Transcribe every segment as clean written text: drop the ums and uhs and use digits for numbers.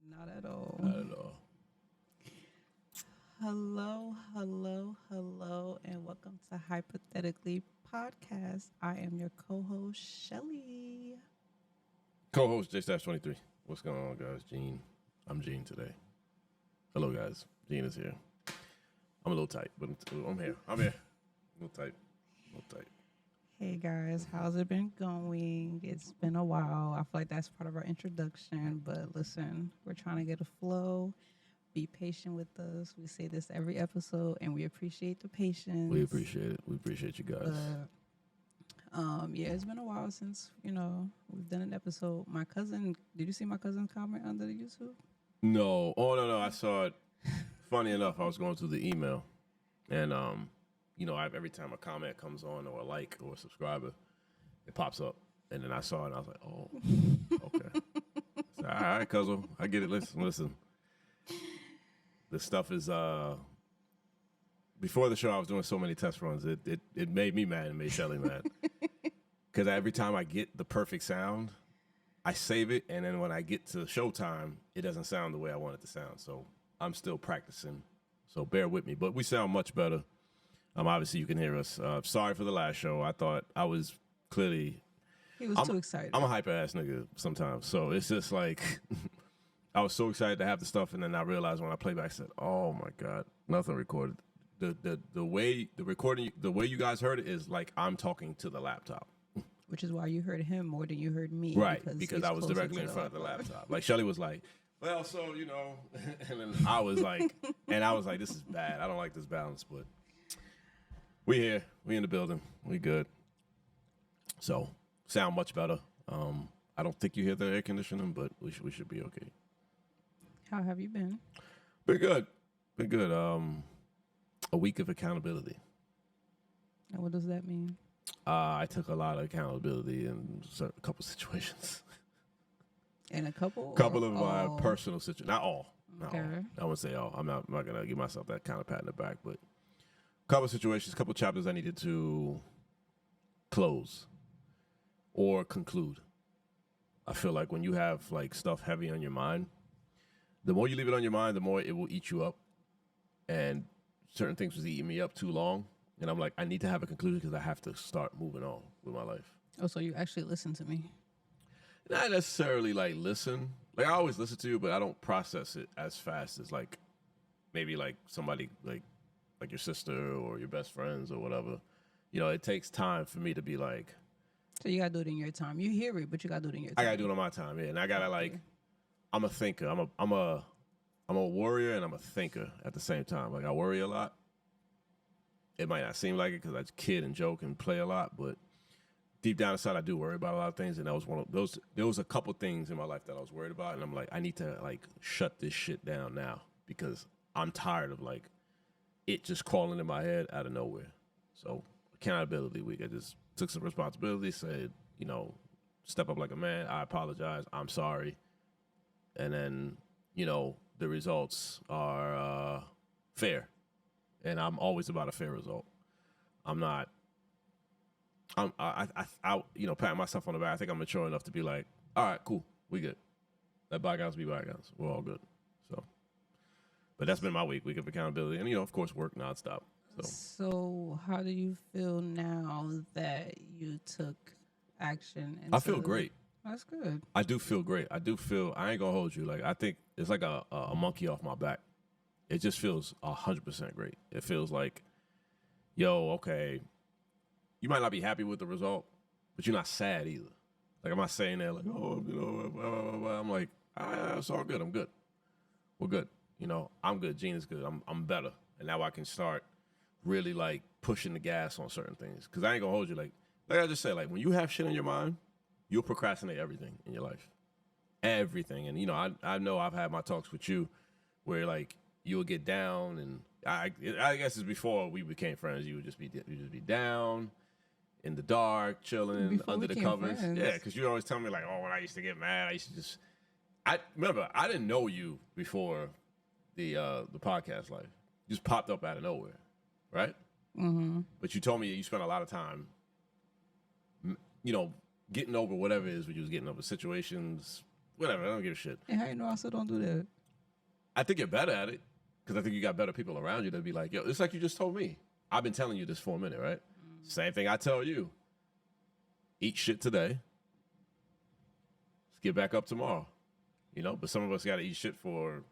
Not at all. Not at all. Hello, and welcome to Hypothetically Podcast. I am your co-host, Shelly. Co-host J-23. What's going on, guys? Gene. I'm Gene today. Hello, guys. Gene is here. I'm a little tight, but I'm here. A little tight. Hey guys, how's it been going? It's been a while. I feel like that's part of our introduction, but listen, we're trying to get a flow. Be patient with us. We say this every episode, and we appreciate the patience. We appreciate it. We appreciate you guys. Yeah, it's been a while since we've done an episode. My cousin, did you see my cousin's comment under the YouTube? No. Oh, no. I saw it. Funny enough, I was going through the email, and every time a comment comes on or a like or a subscriber, it pops up, and then I saw it, and I was like, oh, okay. So, all right, cuzzo, I get it. Listen. This stuff is before the show I was doing so many test runs. It made me mad and made Shelly mad. Because every time I get the perfect sound, I save it, and then when I get to showtime, it doesn't sound the way I want it to sound. So I'm still practicing. So bear with me. But we sound much better. Obviously you can hear us. Sorry for the last show. I thought I was clearly He was too excited. I'm a hyper ass nigga sometimes. So it's just like I was so excited to have the stuff, and then I realized when I play back, I said, "Oh my god, nothing recorded." The way you guys heard it is like I'm talking to the laptop, Which is why you heard him more than you heard me. right? Because I was directly in front of the laptop. Like Shelly was like, "Well, so and then I was like, "This is bad. I don't like this balance." But we here, we in the building, we good. So sound much better. I don't think you hear the air conditioning, but we should be okay. How have you been? Been good. A week of accountability. And what does that mean? I took a lot of accountability in a couple situations. In a couple? Couple of my personal situations. Not all. Okay. I wouldn't say all. I'm not going to give myself that kind of pat in the back, but a couple of situations, a couple of chapters I needed to close or conclude. I feel like when you have like stuff heavy on your mind, the more you leave it on your mind, the more it will eat you up. And certain things was eating me up too long. And I'm like, I need to have a conclusion because I have to start moving on with my life. Oh, so you actually listen to me? Not necessarily like listen. Like I always listen to you, but I don't process it as fast as like maybe like somebody like your sister or your best friends or whatever. It takes time for me to be like. So you gotta do it in your time. You hear it, but you gotta do it in your time. I gotta do it on my time, yeah. And I gotta like. I'm a thinker. I'm a warrior and I'm a thinker at the same time. Like I worry a lot. It might not seem like it because I kid and joke and play a lot, but deep down inside I do worry about a lot of things. And that was one of those. There was a couple things in my life that I was worried about, and I'm like, I need to like shut this shit down now because I'm tired of like it just crawling in my head out of nowhere. So accountability week. I just took some responsibility. Said, step up like a man. I apologize. I'm sorry. And then, the results are fair. And I'm always about a fair result. I'm not, patting myself on the back. I think I'm mature enough to be like, all right, cool, we good. Let bygones be bygones. We're all good. So, but that's been my week of accountability. And, of course, work nonstop. So how do you feel now that you took action? I feel great. That's good. I do feel great. I ain't gonna hold you. Like, I think it's like a monkey off my back. It just feels 100% great. It feels like, yo, okay, you might not be happy with the result, but you're not sad either. Like, I'm not saying that like, oh, blah, blah, blah. I'm like, it's all good. I'm good. We're good. I'm good. Gene is good. I'm better. And now I can start really like pushing the gas on certain things. Cause I ain't gonna hold you. Like I just said, like when you have shit in your mind, you'll procrastinate everything in your life. Everything. And, I know I've had my talks with you where, like, you'll get down. And I guess it's before we became friends. You would just be down in the dark, chilling, Before under we the became covers. friends. Yeah, because you always tell me, like, oh, when I used to get mad, I used to just... I remember, I didn't know you before the podcast life. You just popped up out of nowhere, right? Mm-hmm. But you told me you spent a lot of time, getting over whatever it is when you was getting over situations, whatever. I don't give a shit. And how you know I still don't do that? I think you're better at it because I think you got better people around you that be like, yo, it's like you just told me. I've been telling you this for a minute, right? Same thing I tell you. Eat shit today. Let's get back up tomorrow. You know, but some of us got to eat shit for,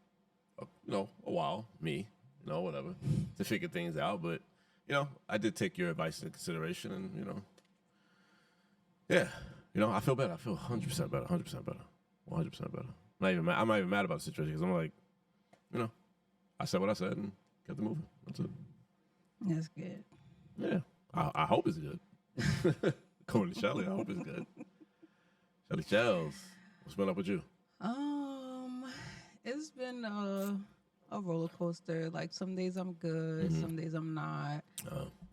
a while. Me, whatever, to figure things out. But, I did take your advice into consideration and, yeah. I feel better. I feel 100% better. 100% better. 100% better. I'm not even mad about the situation because I'm like, I said what I said and kept it moving. That's it. That's good. Yeah. I hope it's good. Going to Shelly, I hope it's good. Shelly Shells, what's been up with you? It's been a roller coaster. Like some days I'm good, some days I'm not.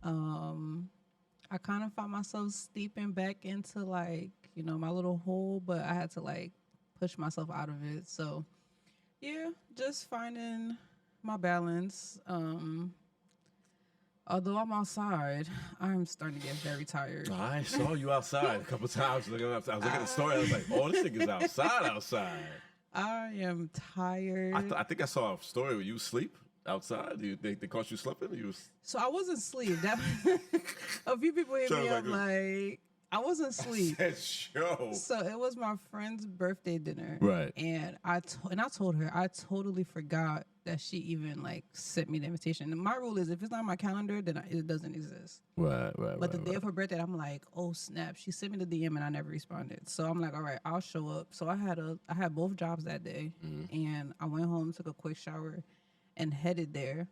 I kind of found myself steeping back into like, my little hole, but I had to like push myself out of it. So yeah, just finding my balance. Although I'm outside, I'm starting to get very tired. I saw you outside a couple times. I was looking at the story. I was like, oh, this nigga's outside. I am tired. I think I saw a story where you sleep outside. They caught you slipping? So I wasn't asleep. A few people hit me up like, I wasn't asleep. So it was my friend's birthday dinner. Right. And I told her, I totally forgot that she even like sent me the invitation. And my rule is if it's not on my calendar, then it doesn't exist. Right. But the day of her birthday, I'm like, oh snap. She sent me the DM and I never responded. So I'm like, all right, I'll show up. So I had both jobs that day. And I went home, took a quick shower and headed there.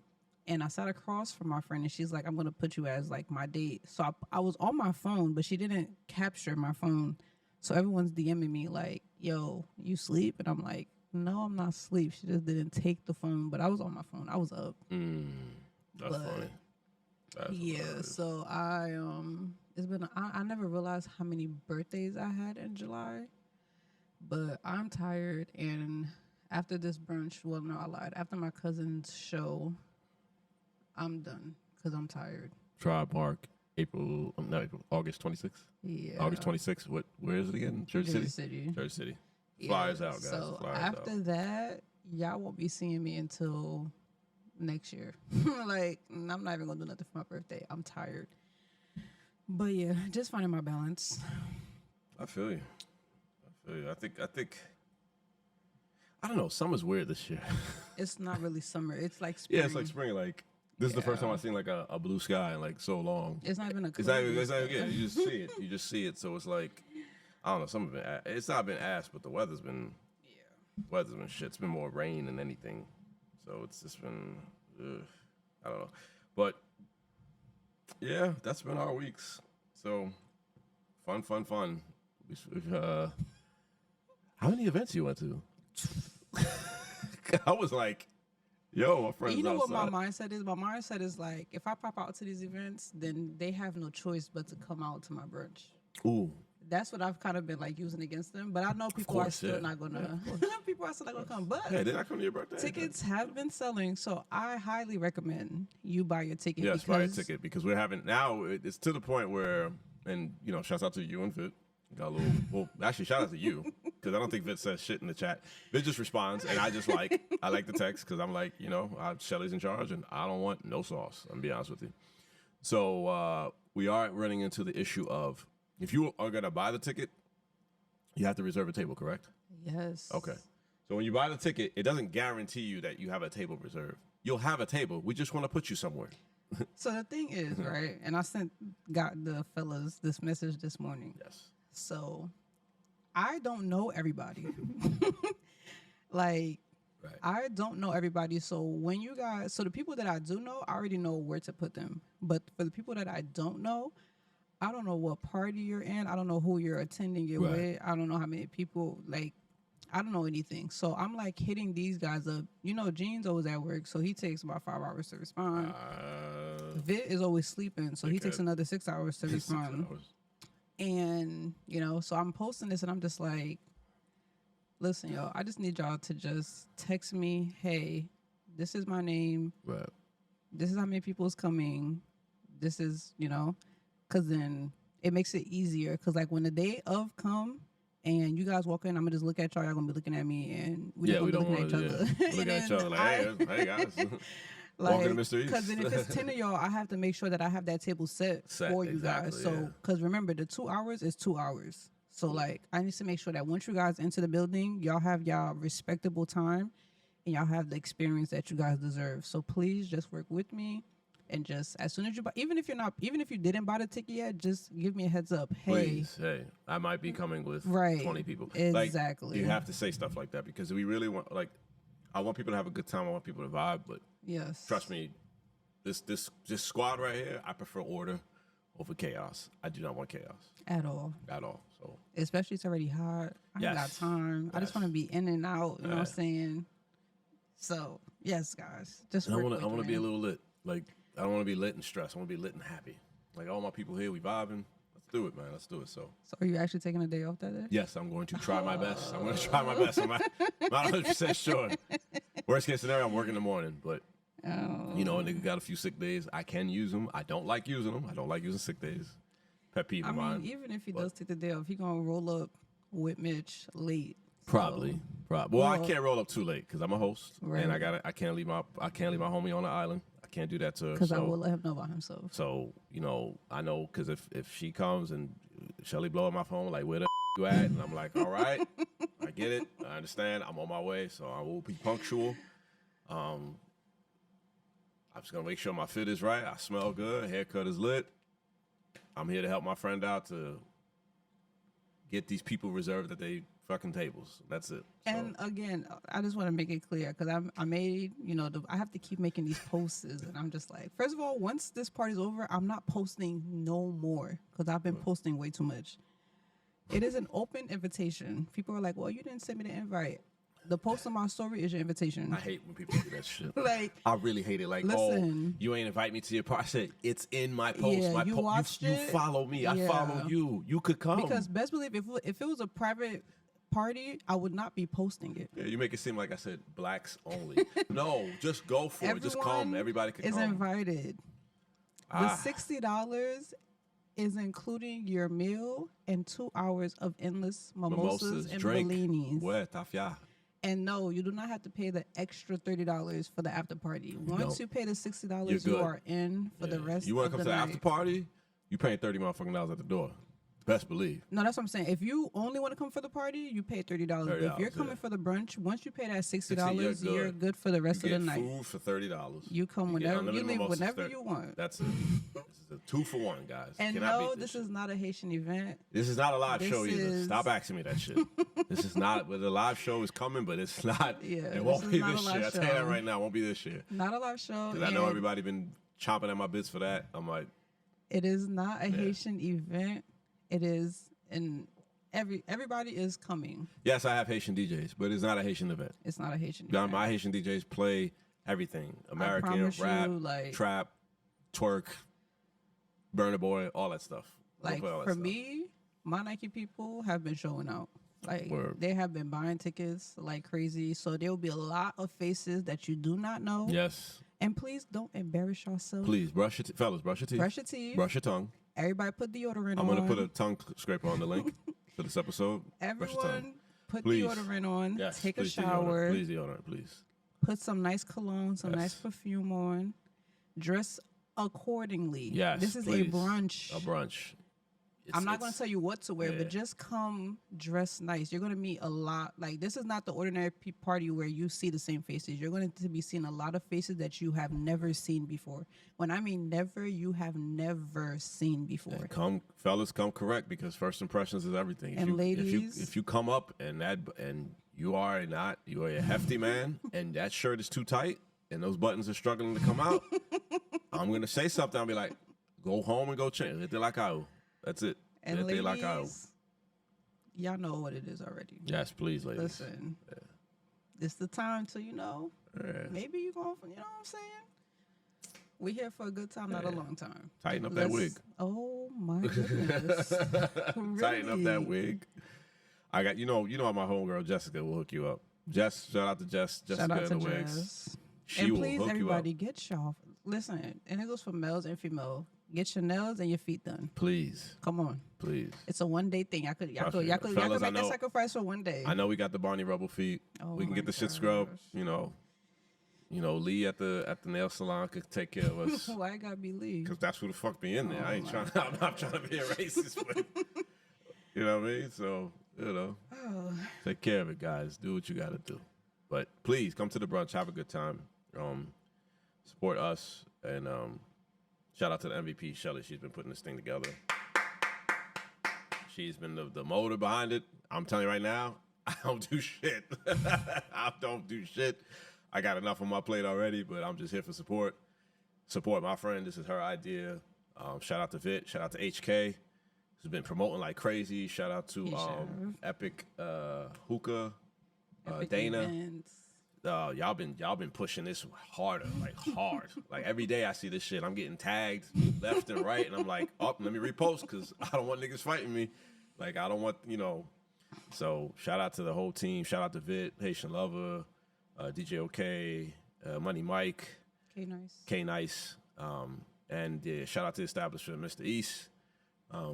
And I sat across from my friend and she's like, I'm going to put you as like my date. So I was on my phone, but she didn't capture my phone. So everyone's DMing me like, yo, you sleep? And I'm like, no, I'm not asleep. She just didn't take the phone, but I was on my phone. I was up. That's funny. That's hilarious. So it's been, I never realized how many birthdays I had in July, but I'm tired. And after this brunch, well, no, I lied. After my cousin's show, I'm done because I'm tired. Tribe Park, August 26th? Yeah. August 26th. Where is it again? Jersey City? Jersey City. Flyers out, guys. So Flyers after out. that, y'all won't be seeing me until next year. Like, I'm not even going to do nothing for my birthday. I'm tired. But yeah, just finding my balance. I feel you. I think I don't know. Summer's weird this year. It's not really summer. It's like spring. Yeah, it's like spring. Like this is the first time I've seen like a blue sky in like so long. It's not even a It's not even, yeah, you just see it. You just see it. So it's like, I don't know. Some of it, it's not been ass, but the weather's been shit. It's been more rain than anything. So it's just been, I don't know. But yeah, that's been our weeks. So fun. We've, how many events you went to? I was like, yo, my friends. You know outside. what my mindset is? My mindset is like, if I pop out to these events, then they have no choice but to come out to my brunch. Ooh. That's what I've kind of been like using against them. But I know people are still not gonna. People are still not gonna come. But hey, they're not coming to your birthday. Tickets have been selling, so I highly recommend you buy your ticket. Yes, buy a ticket because we're having now. It's to the point where, and shouts out to you and Fit. Got a little. Well, actually, shout out to you because I don't think Vit says shit in the chat. Vit just responds, and I like the text because I'm like, Shelly's in charge, and I don't want no sauce. I'm gonna be honest with you. So we are running into the issue of if you are gonna buy the ticket, you have to reserve a table, correct? Yes. Okay. So when you buy the ticket, it doesn't guarantee you that you have a table reserved. You'll have a table. We just want to put you somewhere. So the thing is, right, and I got the fellas this message this morning. Yes. So I don't know everybody. Like, right. I don't know everybody. So the people that I do know, I already know where to put them. But for the people that I don't know, I don't know what party you're in. I don't know who you're attending it with. I don't know how many people, like, I don't know anything. So I'm like hitting these guys up. Gene's always at work, so he takes about 5 hours to respond. Vit is always sleeping, so he takes another 6 hours to respond. 6 hours. And, so I'm posting this and I'm just like, listen, yo, I just need y'all to just text me, hey, this is my name. Right. This is how many people is coming. This is, because then it makes it easier. Because, like, when the day of come, and you guys walk in, I'm gonna just look at y'all. Y'all gonna be looking at me, and we're Yeah, we gonna don't be want looking at to each other. look at each other like, hey guys, welcome to Mr. East. Because then if it's 10 of y'all, I have to make sure that I have that table set for you exactly, guys. So, because remember, the 2 hours is 2 hours. So, like, I need to make sure that once you guys enter the building, y'all have y'all respectable time, and y'all have the experience that you guys deserve. So please just work with me. And just as soon as you buy, even if you didn't buy the ticket yet, just give me a heads up. Hey, please, hey, I might be coming with 20 people. Exactly. Like, you have to say stuff like that because we really want, like, I want people to have a good time. I want people to vibe. But yes, trust me, this squad right here, I prefer order over chaos. I do not want chaos at all. So especially it's already hot. I ain't got time. I just want to be in and out. You know what I'm saying? So yes, guys, just I want to be a little lit. Like, I don't want to be lit and stressed. I want to be lit and happy. Like, all my people here, we vibing. Let's do it, man. Let's do it. So are you actually taking a day off that day? Yes, I'm going to try my best. I'm going to try my best. I'm not 100% sure. Worst case scenario, I'm working in the morning. But, you know, a nigga got a few sick days. I can use them. I don't like using them. I don't like using sick days. Pet peeve of mine. Even if he does take the day off, he going to roll up with Mitch late. Probably. Well, I can't roll up too late because I'm a host. Right. And I can't leave my homie on the island. Can't do that to her. Because I will let him know about himself. So, you know, I know because if she comes and Shelly blow up my phone, like, where the you at? And I'm like, all right, I get it. I understand. I'm on my way. So I will be punctual. I'm just going to make sure my fit is right. I smell good. Haircut is lit. I'm here to help my friend out to get these people reserved at they fucking tables. That's it. And again, I just want to make it clear because I made, I have to keep making these posts, and I'm just like, first of all, once this party's over, I'm not posting no more because I've been posting way too much. It is an open invitation. People are like, well, you didn't send me the invite. The post on my story is your invitation. I hate when people do that shit. Like, I really hate it. Like, listen, you ain't invite me to your party. I said, it's in my post. Yeah, you watched it. You follow me. Yeah. I follow you. You could come. Because best believe if it was a private party, I would not be posting it. Yeah, you make it seem like I said blacks only. No, just go for it. Just come. Everybody can come. Is invited. The $60 is including your meal and 2 hours of endless mimosas and drink. bellinis. Tafia. And no, you do not have to pay the extra $30 for the after party. Once you pay the $60, you are in for the rest of the night. You want to come to the after party? You paying $30 motherfucking dollars at the door. Best believe. No, that's what I'm saying. If you only want to come for the party, you pay $30. But if you're coming for the brunch, once you pay that $60, you're good for the rest of the night. Food for $30. You come whenever you leave, whenever you want. That's it. This is a 2-for-1, guys. And no, this is not a Haitian event. This is not a live show either. Stop asking me that shit. This is not. But the live show is coming, but it's not. Yeah, it won't be this year. I tell you that right now. It won't be this year. Not a live show. Because I know everybody been chomping at my bits for that. I'm like, it is not a Haitian event. It is. And everybody is coming. Yes, I have Haitian DJs, but it's not a Haitian event. It's not a Haitian event. My Haitian DJs play everything. American, rap, trap, twerk, Burna Boy, all that stuff. Like, for me, my Nike people have been showing out. Like, they have been buying tickets like crazy. So there will be a lot of faces that you do not know. Yes. And please don't embarrass yourself. Please, fellas, brush your teeth. Brush your teeth. Brush your tongue. Everybody put deodorant on. I'm going to put a tongue scraper on the link for this episode. Everyone put deodorant on. Yes, take a shower. Please deodorant, please. Put some nice cologne, some nice perfume on. Dress accordingly. Yes, this is please. A brunch. A brunch. I'm not going to tell you what to wear, but just come dressed nice. You're going to meet a lot. Like, this is not the ordinary party where you see the same faces. You're going to be seeing a lot of faces that you have never seen before. When I mean never, you have never seen before. And come, fellas, come correct because first impressions is everything. And ladies, if you come up and you are a hefty man and that shirt is too tight and those buttons are struggling to come out, I'm going to say something. I'll be like, go home and go change. That's it. And ladies, y'all know what it is already. Yes, please, ladies. Listen, this the time to, maybe you going for, you know what I'm saying? We here for a good time, not a long time. Tighten up that wig. Oh my goodness. Really? Tighten up that wig. I got, you know my homegirl Jessica will hook you up. Shout out to Jessica shout out to Wigs. Jess. And please, everybody, get y'all. Listen, and it goes for males and female. Get your nails and your feet done. Please, Come on. please. It's a 1 day thing. Y'all could Fellas, make that sacrifice for 1 day. I know we got the Barney Rubble feet. Oh We can my get the shit scrubbed. You know, Lee at the nail salon could take care of us. Why it gotta be Lee? Because that's who the fuck be in there. I ain't trying. I'm not trying to be a racist, but you know what I mean. So take care of it, guys. Do what you got to do. But please come to the brunch. Have a good time. Support us and shout out to the MVP Shelly. She's been putting this thing together. She's been the motor behind it. I'm telling you right now, I don't do shit. I don't do shit. I got enough on my plate already, but I'm just here for support. Support my friend. This is her idea. Shout out to Vit. Shout out to HK, who's been promoting like crazy. Shout out to Epic Hookah, Epic Dana. events. Y'all been pushing this harder, like hard. Like every day I see this shit, I'm getting tagged left and right, and I'm like, oh, let me repost because I don't want niggas fighting me. Like I don't want, So shout out to the whole team. Shout out to Vit, Haitian Lover, DJ OK, Money Mike, K Nice, and shout out to the establishment, Mr. East.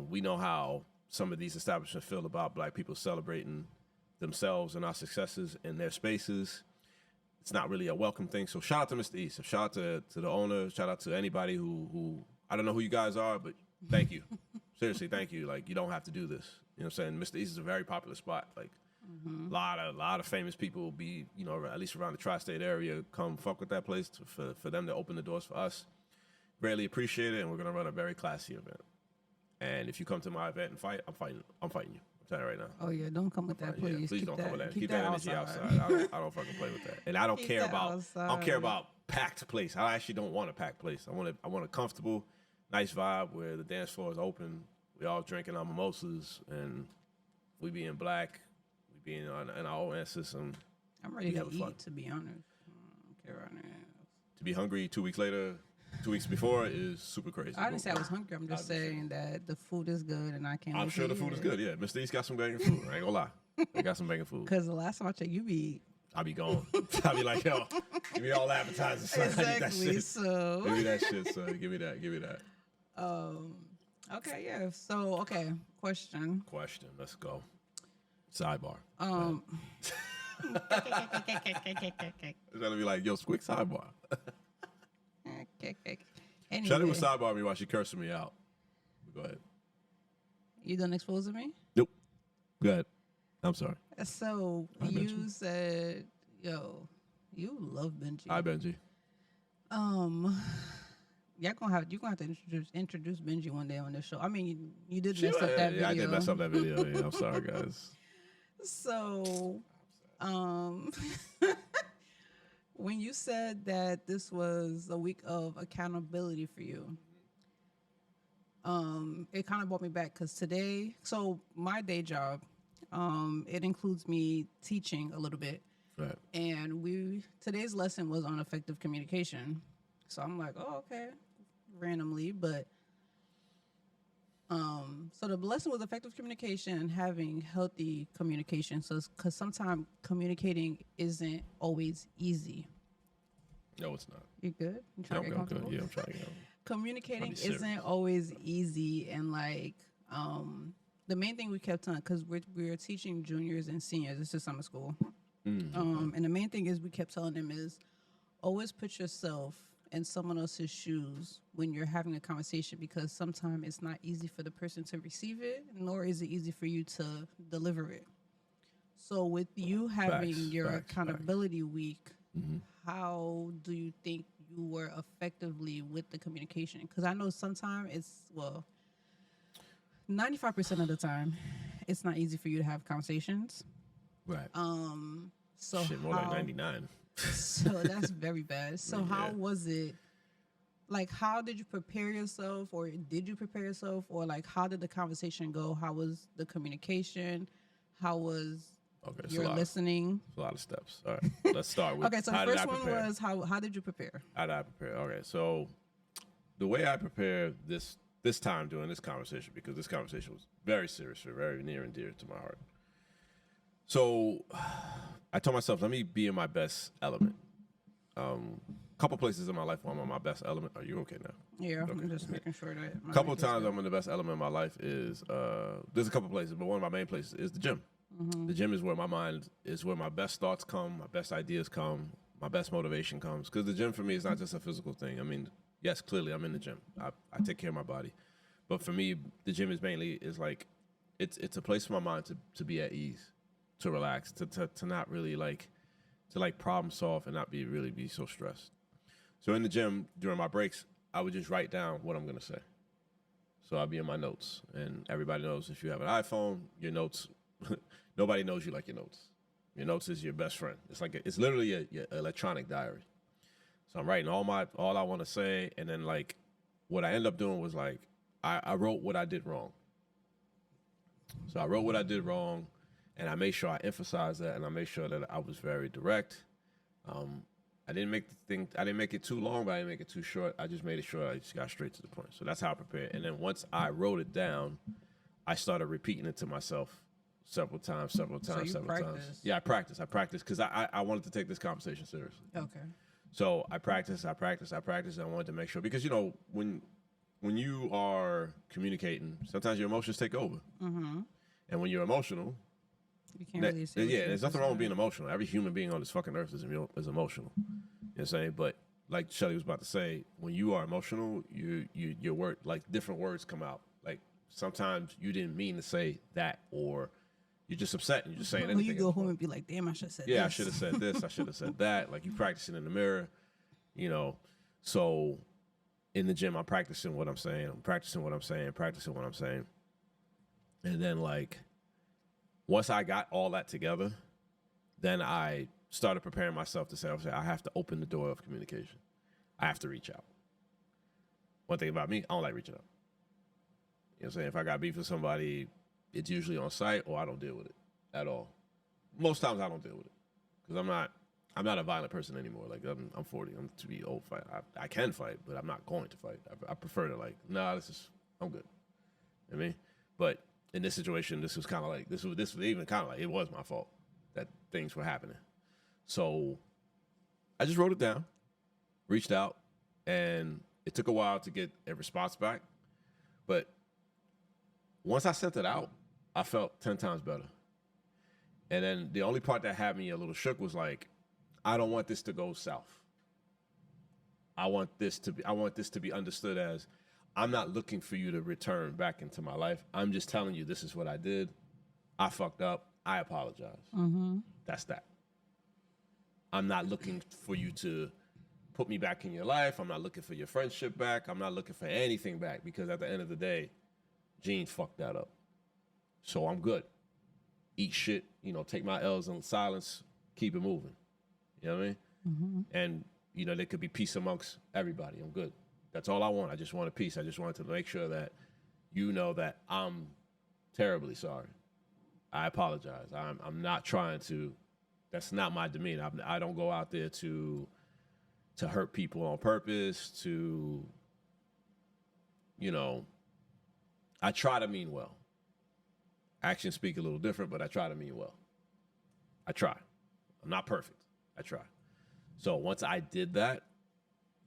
We know how some of these establishments feel about Black people celebrating themselves and our successes in their spaces. It's not really a welcome thing. So shout out to Mr. East. Shout out to the owner. Shout out to anybody who I don't know who you guys are, but thank you. Seriously, thank you. Like, you don't have to do this. You know what I'm saying? Mr. East is a very popular spot. Like, a lot of famous people will be, at least around the tri-state area, come fuck with that place for them to open the doors for us. Greatly appreciate it, and we're going to run a very classy event. And if you come to my event and fight, I'm fighting you. I'm telling you right now. Oh yeah, don't come with that, please. Yeah, please don't come with that. Keep that energy outside. I don't fucking play with that. And I don't care about packed place. I actually don't want a packed place. I want a comfortable, nice vibe where the dance floor is open. We all drinking our mimosas and we being Black, we being in our own system. I'm ready to eat, to be honest. I don't care right now. To be hungry 2 weeks later, 2 weeks before is super crazy. I didn't say I was hungry. I'm just saying that the food is good and I can't. I'm sure the food is good. Yeah, Mr. East got some banging food. I ain't gonna lie. I got some banging food. Because the last time I checked, you be. I'll be gone. I'll be like, yo, give me all the appetizers, son. Exactly. I need that shit. So. Give me that shit, son. Give me that. Okay, yeah. So, okay, question. Let's go. Sidebar. It's gonna be like, yo, quick sidebar. Anyway, Shut it with sidebar me while she cursing me out. Go ahead. You done exposing me? Nope. Go ahead. I'm sorry. So you said, yo, you love Benji. Hi, Benji. You're gonna have to introduce Benji one day on this show. I mean, you did mess up that video. Yeah, I did mess up that video. Yeah, I'm sorry, guys. So, when you said that this was a week of accountability for you, it kind of brought me back because today, so my day job, it includes me teaching a little bit. Right. And today's lesson was on effective communication. So I'm like, oh, okay, randomly, but so the lesson was effective communication and having healthy communication. So, because sometimes communicating isn't always easy. No, it's not. You good? You trying to get comfortable? Yeah, I'm trying to get Communicating isn't always easy, and like the main thing we kept telling, because we were teaching juniors and seniors. This is summer school, and the main thing is we kept telling them is always put yourself in someone else's shoes when you're having a conversation, because sometimes it's not easy for the person to receive it, nor is it easy for you to deliver it. So with you having your accountability week, how do you think you were effectively with the communication? Because I know sometimes 95% of the time, it's not easy for you to have conversations. Right. So shit, more like 99. So that's very bad. So how was it? Like, how did you prepare yourself, or did you prepare yourself, or like, how did the conversation go? How was the communication? How was your listening? It's a lot of steps. All right, let's start with. Okay, so the first one was how did you prepare? How did I prepare? Okay, so the way I prepared this time during this conversation, because this conversation was very serious, very near and dear to my heart. So I told myself, let me be in my best element. Couple places in my life where I'm on my best element. Are you okay now? Yeah, I'm just making sure that. My Couple mic of is times good. I'm in the best element of my life is there's a couple places, but one of my main places is the gym. Mm-hmm. The gym is where my mind is where my best thoughts come, my best ideas come, my best motivation comes. Because the gym for me is not just a physical thing. I mean, yes, clearly I'm in the gym. I take care of my body, but for me, the gym is mainly is like it's a place for my mind to be at ease, to relax, to not really like to like problem solve and not be so stressed. So in the gym during my breaks, I would just write down what I'm gonna say. So I'll be in my notes, and everybody knows if you have an iPhone, your notes. Nobody knows you like your notes. Your notes is your best friend. It's like it's literally your electronic diary. So I'm writing all I want to say, and then like what I end up doing was like I wrote what I did wrong. So I wrote what I did wrong, and I made sure I emphasized that, and I made sure that I was very direct. Um, I didn't make the thing. I didn't make it too long, but I didn't make it too short. I just made it sure I just got straight to the point. So that's how I prepared. And then once I wrote it down, I started repeating it to myself several times, several So times, you several times. practice. Yeah, I practiced. I practiced because I wanted to take this conversation seriously. Okay. So I practiced. I practiced. I practiced. And I wanted to make sure because you know when you are communicating, sometimes your emotions take over. Mm-hmm. And when you're emotional, You can't really say. yeah, there's nothing wrong with being emotional. Every human being on this fucking earth is emotional. You know what I'm saying? But like Shelly was about to say, when you are emotional, your word like different words come out. Like sometimes you didn't mean to say that, or you're just upset and you're just saying When anything. you go home and be like, "Damn, I should have said Yeah, I this." should have said this. I should have said that. Like you practicing in the mirror, you know. So in the gym, I'm practicing what I'm saying. I'm practicing what I'm saying. Practicing what I'm saying. And then like once I got all that together, then I started preparing myself to say, I have to open the door of communication. I have to reach out. One thing about me, I don't like reaching out. You know what I'm saying? If I got beef with somebody, it's usually on site or I don't deal with it at all. Most times I don't deal with it because I'm not a violent person anymore. Like I'm 40. I'm to be old fight. I can fight, but I'm not going to fight. I prefer to like, nah, I'm good. You know what I mean? But in this situation, this was kind of like, this was even kind of like, it was my fault that things were happening. So I just wrote it down, reached out, and it took a while to get a response back. But once I sent it out, I felt 10 times better. And then the only part that had me a little shook was like, I don't want this to go south. I want this to be understood as I'm not looking for you to return back into my life. I'm just telling you this is what I did. I fucked up. I apologize. Mm-hmm. That's that. I'm not looking for you to put me back in your life. I'm not looking for your friendship back. I'm not looking for anything back because at the end of the day, Gene fucked that up. So I'm good. Eat shit, take my L's in silence, keep it moving. You know what I mean? Mm-hmm. And, there could be peace amongst everybody. I'm good. That's all I want. I just wanted peace. I just wanted to make sure that you know that I'm terribly sorry. I apologize. I'm not trying to. That's not my demeanor. I don't go out there to hurt people on purpose. I try to mean well. Actions speak a little different, but I try to mean well. I try. I'm not perfect. I try. So once I did that,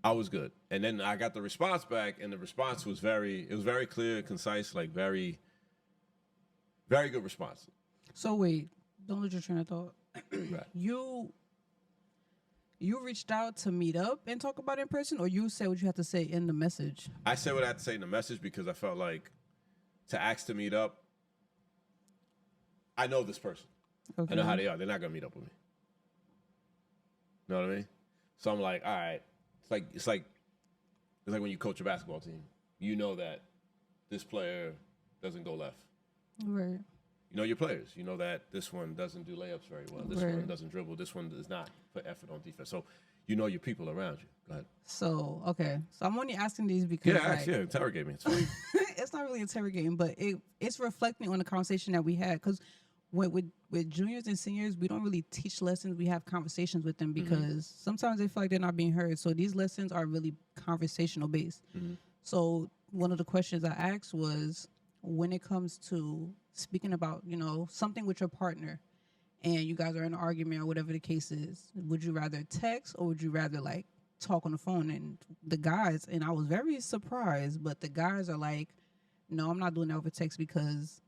I was good. And then I got the response back, and the response was very clear and concise, like very, very good response. So wait, don't lose your train of thought. Right. You reached out to meet up and talk about it in person, or you said what you had to say in the message? I said what I had to say in the message because I felt like to ask to meet up, I know this person. Okay. I know how they are. They're not going to meet up with me. You know what I mean? So I'm like, all right. It's like when you coach a basketball team. You know that this player doesn't go left. Right. You know your players. You know that this one doesn't do layups very well. This one doesn't dribble. This one does not put effort on defense. So you know your people around you. Go ahead. So, okay. So I'm only asking these because interrogate me. It's fine. it's not really interrogating, but it's reflecting on the conversation that we had. Because with juniors and seniors, we don't really teach lessons. We have conversations with them because sometimes they feel like they're not being heard. So these lessons are really conversational based. Mm-hmm. So one of the questions I asked was, when it comes to speaking about, something with your partner, and you guys are in an argument or whatever the case is, would you rather text or would you rather like talk on the phone? And the guys, and I was very surprised, but the guys are like, no, I'm not doing that over text because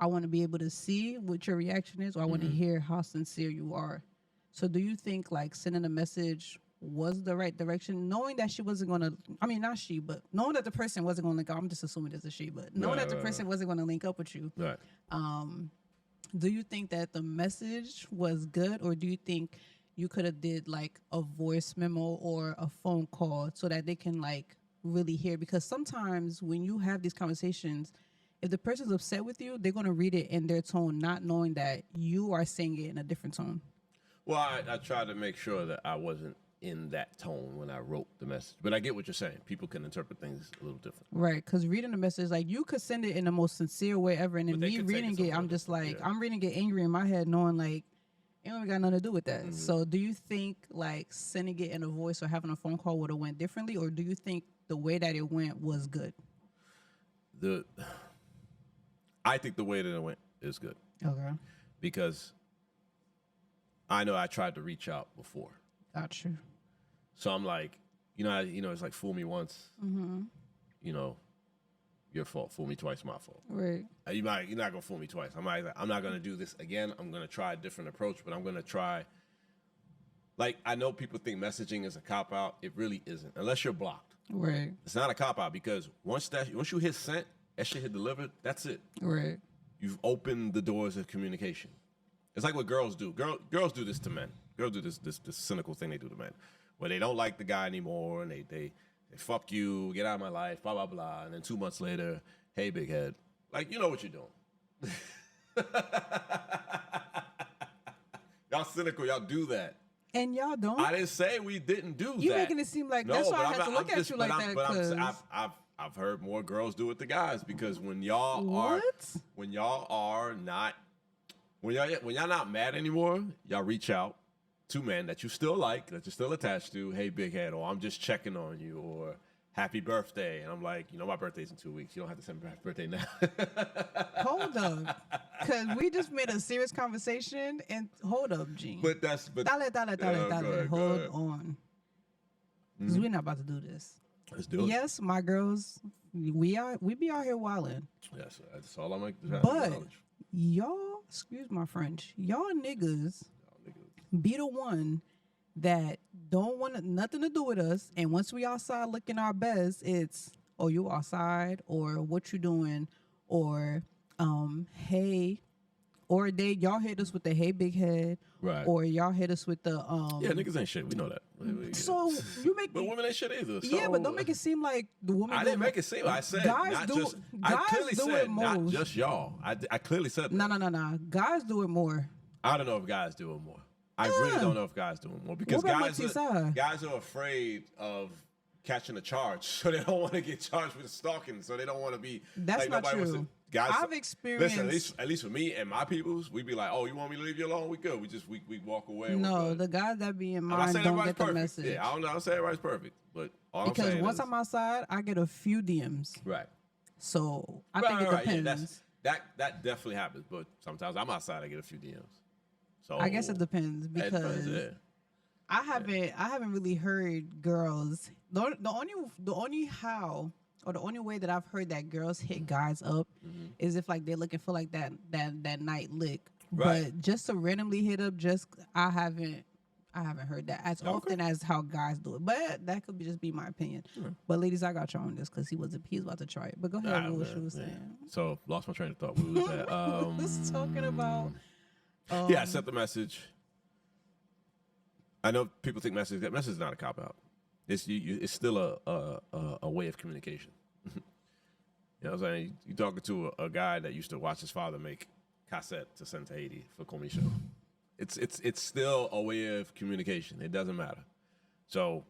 I want to be able to see what your reaction is, or I want to hear how sincere you are. So do you think like sending a message was the right direction, knowing that she wasn't going to, I mean, not she, but knowing that the person wasn't going to link up, I'm just assuming it's a she, but knowing that the person wasn't going to link up with you, Right. do you think that the message was good, or do you think you could have did like a voice memo or a phone call so that they can like really hear? Because sometimes when you have these conversations, if the person's upset with you, they're going to read it in their tone, not knowing that you are saying it in a different tone. Well, I tried to make sure that I wasn't in that tone when I wrote the message. But I get what you're saying. People can interpret things a little different. Right, because reading the message, like you could send it in the most sincere way ever, and then But they me could take reading it it, I'm just like, yeah. I'm reading it angry in my head, knowing like it don't got nothing to do with that. So, do you think like sending it in a voice or having a phone call would have went differently, or do you think the way that it went was good? I think the way that it went is good Okay, because I know I tried to reach out before. got you. So I'm like, it's like fool me once, your fault. Fool me twice, my fault. Right. You're not gonna fool me twice. I'm not gonna do this again. I'm gonna try a different approach, but I'm gonna try. Like I know people think messaging is a cop out. It really isn't, unless you're blocked. Right. It's not a cop out because once you hit sent, that shit hit delivered. That's it. Right. You've opened the doors of communication. It's like what girls do. Girls do this to men. Girls do this cynical thing they do to men, where they don't like the guy anymore and they fuck you, get out of my life, blah blah blah, and then 2 months later, hey big head, like you know what you're doing. Y'all cynical. Y'all do that. And y'all don't. I didn't say we didn't do that. You making it seem like that's why I had to look at you like that. Because I've heard more girls do it to guys because when y'all not mad anymore, y'all reach out to men that you still like, that you're still attached to. Hey, big head, or I'm just checking on you, or happy birthday. And I'm like, my birthday's in 2 weeks. You don't have to send me happy birthday now. Hold up, because we just made a serious conversation. And hold up, Gene. But Dale. Hold on, because we're not about to do this. Let's do it. Yes, my girls, we be out here wilding. Yes, that's all I'm like. But y'all, excuse my French, y'all niggas be the one that don't want nothing to do with us, and once we outside looking our best, it's you outside, or what you doing, or hey, or y'all hit us with the hey big head, right? Or y'all hit us with the yeah, niggas ain't shit. We know that. So you make but women ain't shit either. So. Yeah, but don't make it seem like the woman. I didn't make it seem. I said guys do. I Guys clearly do said it most. not just y'all. I clearly said that. No. Guys do it more. I don't know if guys do it more. I really don't know if guys do it more because guys are afraid of catching a charge, so they don't want to get charged with stalking, so they don't want to be. That's like, not true. Guys, I've experienced. Listen, at least for me and my peoples, we be like, "Oh, you want me to leave you alone? We good. We walk away." No, the guys that be in mine don't get the message. Yeah, I don't say everybody's perfect, but because once I'm outside, I get a few DMs. Right. So I think it depends. Yeah, that definitely happens, but sometimes I'm outside, I get a few DMs. So I guess it depends because I haven't really heard girls. The only way that I've heard that girls hit guys up is if like they're looking for like that night lick. Right. But just to randomly hit up, I haven't heard that as often as how guys do it. But that could just be my opinion. But ladies, I got you on this because he's about to try it. But go ahead, what you was saying. So lost my train of thought. What was that? Let's talking about. I sent the message. I know people think that message is not a cop out. It's still a way of communication. You know what I'm saying? You talking to a guy that used to watch his father make cassette to send to Haiti for Commission. It's still a way of communication. It doesn't matter. So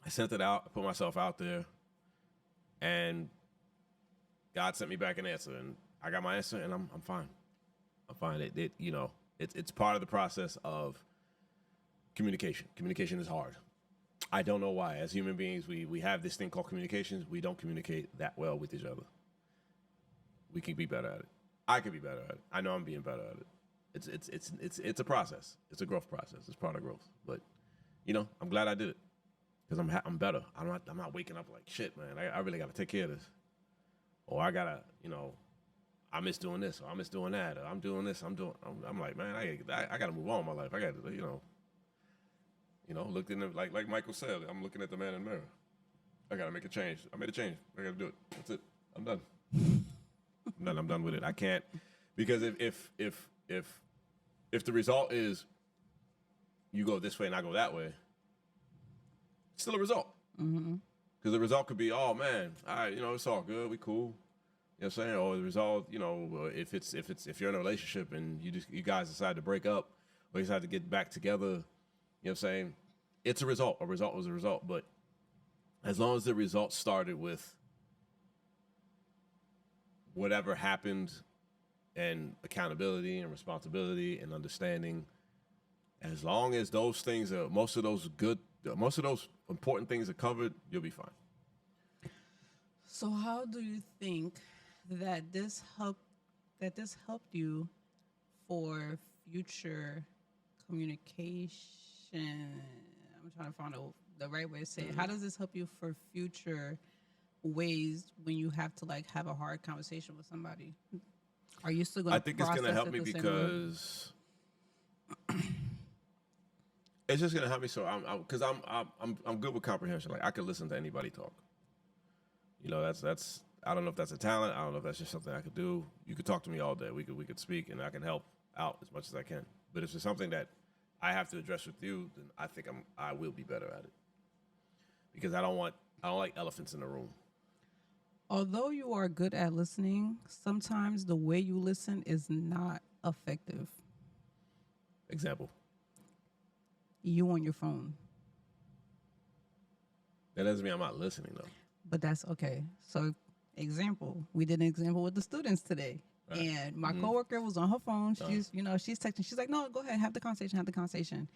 I sent it out. I put myself out there, and God sent me back an answer, and I got my answer, and I'm fine. I'm fine. It's part of the process of communication. Communication is hard. I don't know why. As human beings, we have this thing called communications. We don't communicate that well with each other. We can be better at it. I could be better at it. I know I'm being better at it. It's a process. It's a growth process. It's part of growth. But you know, I'm glad I did it because I'm better. I'm not waking up like shit, man. I really got to take care of this, or I gotta, you know, I miss doing this, or I miss doing that, or I'm doing this. I'm like, man, I got to move on in my life. I got to, look in the, like Michael said, I'm looking at the man in the mirror. I got to make a change. I made a change. I got to do it. That's it. I'm done. I'm done with it. I can't, because if the result is you go this way and I go that way, it's still a result. Because the result could be, oh man, all right, it's all good, we cool. You know what I'm saying? Or the result, if you're in a relationship and you guys decide to break up or you decide to get back together, you know what I'm saying? It's a result. A result was a result. But as long as the result started with whatever happened and accountability and responsibility and understanding, as long as those things are, most of those important things are covered, you'll be fine. So how do you think that this helped you for future communication? I'm trying to find the right way to say it. How does this help you for future ways when you have to like have a hard conversation with somebody? Are you still going to? I think it's going to help me because it's just going to help me. So I'm good with comprehension. Like I could listen to anybody talk. That's I don't know if that's a talent. I don't know if that's just something I could do. You could talk to me all day. We could speak, and I can help out as much as I can. But if it's something that I have to address with you, then I think I will be better at it. Because I don't like elephants in the room. Although you are good at listening, sometimes the way you listen is not effective. Example. You on your phone. That doesn't mean I'm not listening though. But that's okay. So, example, we did an example with the students today. Right. And my coworker was on her phone. She's texting. She's like, no, go ahead, have the conversation.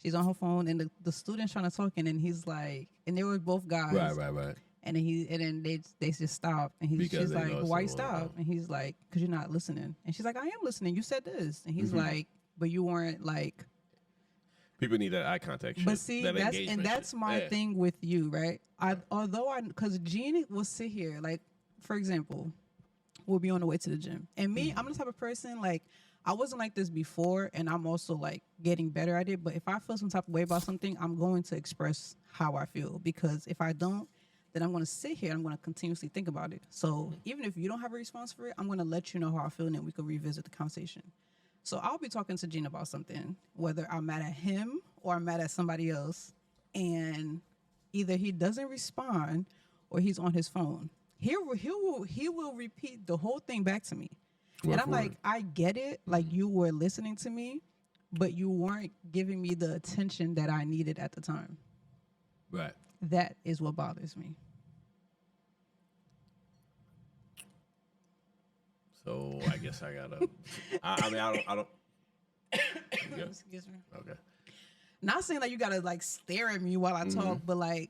She's on her phone, and the student's trying to talk, and then he's like, and they were both guys. Right. And then they just stopped, and she's like, well, why you stop? And he's like, because you're not listening. And she's like, I am listening. You said this, and he's like, but you weren't like. People need that eye contact. But see, that's my thing with you, right? Because Jean will sit here, like, for example, we'll be on the way to the gym, and me, I'm the type of person like. I wasn't like this before, and I'm also like getting better at it. But if I feel some type of way about something, I'm going to express how I feel, because if I don't, then I'm going to sit here and I'm going to continuously think about it. So even if you don't have a response for it, I'm going to let you know how I feel, and then we can revisit the conversation. So I'll be talking to Gene about something, whether I'm mad at him or I'm mad at somebody else, and either he doesn't respond or he's on his phone. He will repeat the whole thing back to me. And I'm like, I get it. Like, you were listening to me, but you weren't giving me the attention that I needed at the time. Right. That is what bothers me. So I guess I gotta. I don't. Excuse me. Okay. Not saying that you gotta like stare at me while I talk, but like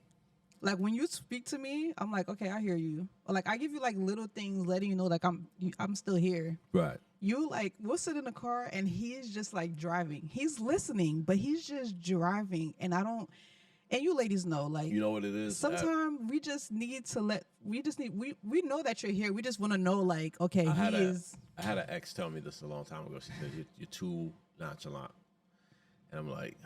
when you speak to me, I'm like, okay, I hear you. Or like I give you like little things, letting you know like I'm still here. Right. You like we'll sit in the car and he's just like driving. He's listening, but he's just driving, and I don't. And you ladies know, like, you know what it is. Sometimes we just need to we know that you're here. We just want to know, like, okay, I had an ex tell me this a long time ago. She said, you're too nonchalant, and I'm like.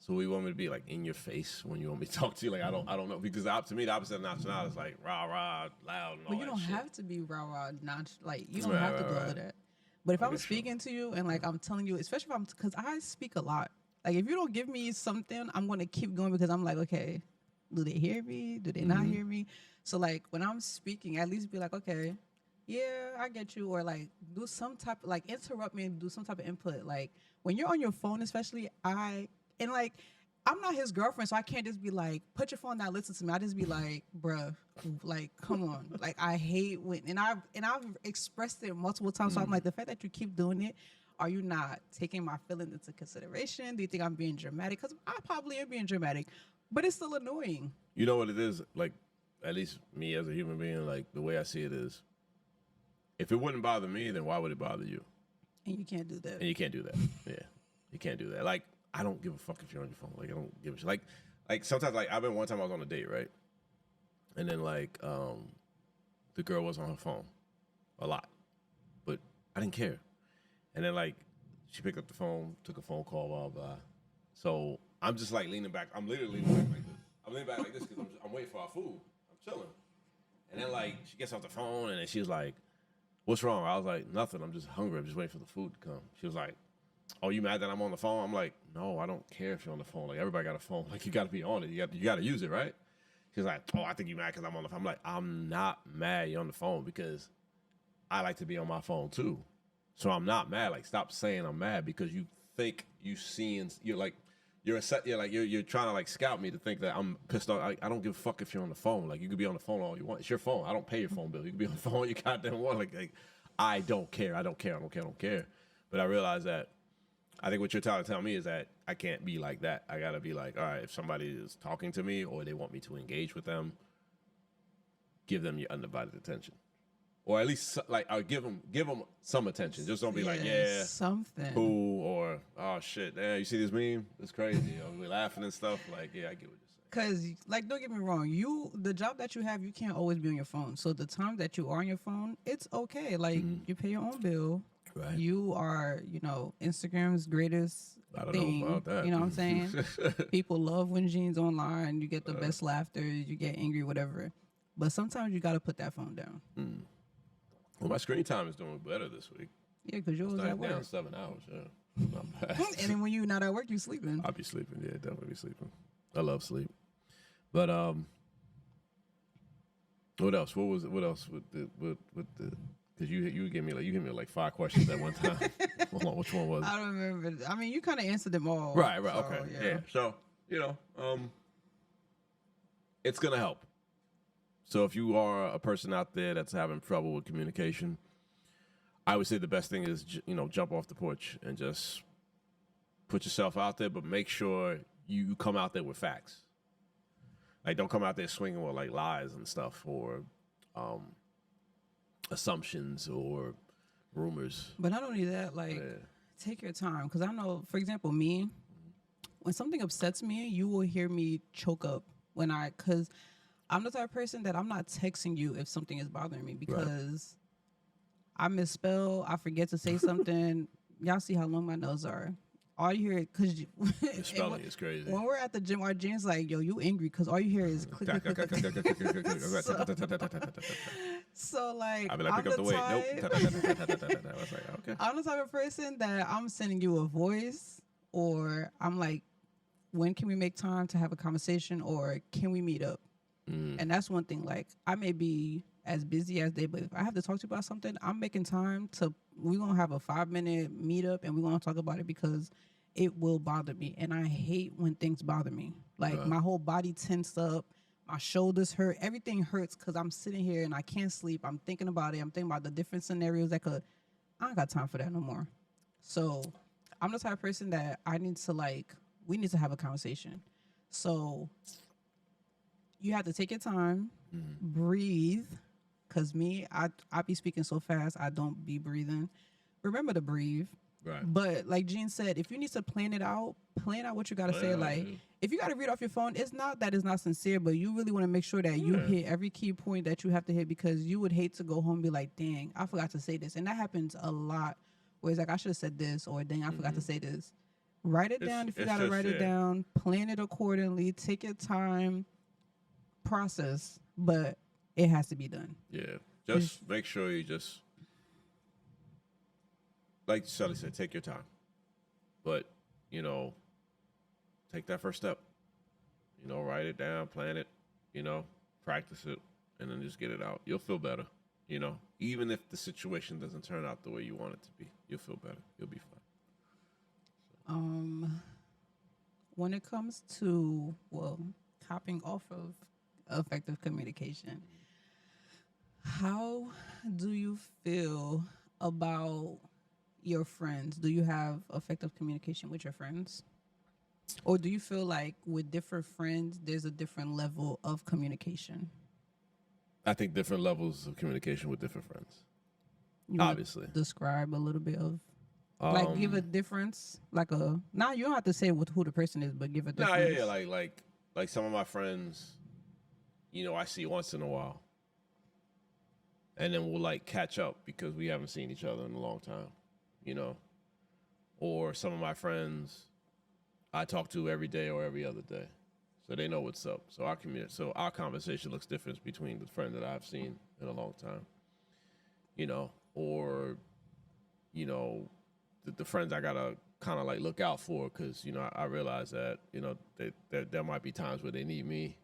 So we want me to be like in your face when you want me to talk to you? Like I don't know, because to me the opposite of nonchalant is like rah rah loud and all that. But you don't have to be rah rah nonchalant. Like you don't have to do all of that. But if I'm speaking to you and like I'm telling you, especially if because I speak a lot. Like if you don't give me something, I'm gonna keep going, because I'm like, okay, do they hear me? Do they not hear me? So like when I'm speaking, at least be like, okay, yeah, I get you, or like do some type of, like interrupt me and do some type of input. Like when you're on your phone, especially, and like, I'm not his girlfriend, so I can't just be like, put your phone down, listen to me. I just be like, bruh, like, come on. Like, I hate when, and I've expressed it multiple times. So I'm like, the fact that you keep doing it, are you not taking my feelings into consideration? Do you think I'm being dramatic? Because I probably am being dramatic, but it's still annoying. You know what it is? Like, at least me as a human being, like, the way I see it is, if it wouldn't bother me, then why would it bother you? And you can't do that. And you can't do that. Yeah, you can't do that. Like, I don't give a fuck if you're on your phone. Like, I don't give a shit. Like sometimes, like, I've been one time I was on a date, right? And then like, the girl was on her phone a lot, but I didn't care. And then like, she picked up the phone, took a phone call, blah blah. So I'm just like leaning back. I'm literally leaning back like this. I'm leaning back like this because I'm waiting for our food. I'm chilling. And then like, she gets off the phone and then she was like, "What's wrong?" I was like, "Nothing. I'm just hungry. I'm just waiting for the food to come." She was like, "Oh, you mad that I'm on the phone?" I'm like, "No, I don't care if you're on the phone. Like, everybody got a phone. Like, you got to be on it. You got to use it, right?" She's like, "Oh, I think you mad because I'm on the phone." I'm like, "I'm not mad you're on the phone because I like to be on my phone too. So I'm not mad. Like, stop saying I'm mad because you think you seeing you're trying to like scout me to think that I'm pissed off. I don't give a fuck if you're on the phone. Like, you could be on the phone all you want. It's your phone. I don't pay your phone bill. You can be on the phone all you goddamn want. Like I don't care. I don't care. But I realize that I think what you're trying to tell me is that I can't be like that. I gotta be like, all right, if somebody is talking to me or they want me to engage with them, give them your undivided attention, or at least like I'll give them some attention. Just don't be like, yeah, something cool, or oh shit, you see this meme? It's crazy. You know, we're laughing and stuff. Like, yeah, I get what you're saying. Cause like, don't get me wrong, the job that you have, you can't always be on your phone. So the time that you are on your phone, it's okay. Like, you pay your own bill. Right. You are, Instagram's greatest I don't thing. know about that. You know what I'm saying? People love when Gene's online. You get the best laughter. You get angry, whatever. But sometimes you got to put that phone down. Well, my screen time is doing better this week. Yeah, because yours at work. Down 7 hours. Yeah, not bad. And then when you're not at work, you sleeping. I'll be sleeping. Yeah, definitely be sleeping. I love sleep. But what else? What else with the because you hit me like 5 questions at one time. Hold on, which one was it? I don't remember. I mean, you kind of answered them all. Right. So, Okay. Yeah. So it's gonna help. So if you are a person out there that's having trouble with communication, I would say the best thing is jump off the porch and just put yourself out there, but make sure you come out there with facts. Like, don't come out there swinging with like lies and stuff or assumptions or rumors. But not only that, like, take your time. Because I know, for example, me, when something upsets me, you will hear me choke up because I'm the type of person that I'm not texting you if something is bothering me because I misspell, I forget to say something. Y'all see how long my nails are. All you hear, because the spelling is crazy. When we're at the gym, our gym's like, yo, you angry, because all you hear is click, click, click, click. So like, I'll be like, pick up the weight. Nope. I was like, okay. I'm the type of person that I'm sending you a voice, or I'm like, when can we make time to have a conversation, or can we meet up? And that's one thing. Like, I may be as busy as they, but if I have to talk to you about something, I'm making time we're going to have a 5-minute meetup and we're going to talk about it because it will bother me. And I hate when things bother me. Like, my whole body tensed up, my shoulders hurt, everything hurts because I'm sitting here and I can't sleep. I'm thinking about it. I'm thinking about the different scenarios I don't got time for that no more. So I'm the type of person that we need to have a conversation. So you have to take your time, breathe. Because me, I be speaking so fast, I don't be breathing. Remember to breathe. Right. But like Gene said, if you need to plan out what you got to say. Like, if you got to read off your phone, it's not that it's not sincere, but you really want to make sure that you hit every key point that you have to hit, because you would hate to go home and be like, dang, I forgot to say this. And that happens a lot, where it's like, I should have said this, or dang, I forgot to say this. Write it down if you got to write it down. Plan it accordingly. Take your time. Process. But it has to be done. Yeah. Just make sure you just, like Shelly said, take your time. But, take that first step. Write it down, plan it, practice it, and then just get it out. You'll feel better, Even if the situation doesn't turn out the way you want it to be, you'll feel better. You'll be fine. When it comes to, topping off of effective communication, how do you feel about your friends? Do you have effective communication with your friends? Or do you feel like with different friends, there's a different level of communication? I think different levels of communication with different friends. You obviously. Describe a little bit of Like give a difference, like a now you don't have to say who the person is, but give a Nah, difference. yeah, like some of my friends, I see once in a while, and then we'll like catch up because we haven't seen each other in a long time, you know. Or some of my friends I talk to every day or every other day, so they know what's up. So our conversation looks different between the friend that I've seen in a long time, or the friends I gotta kind of like look out for because I realize that there might be times where they need me,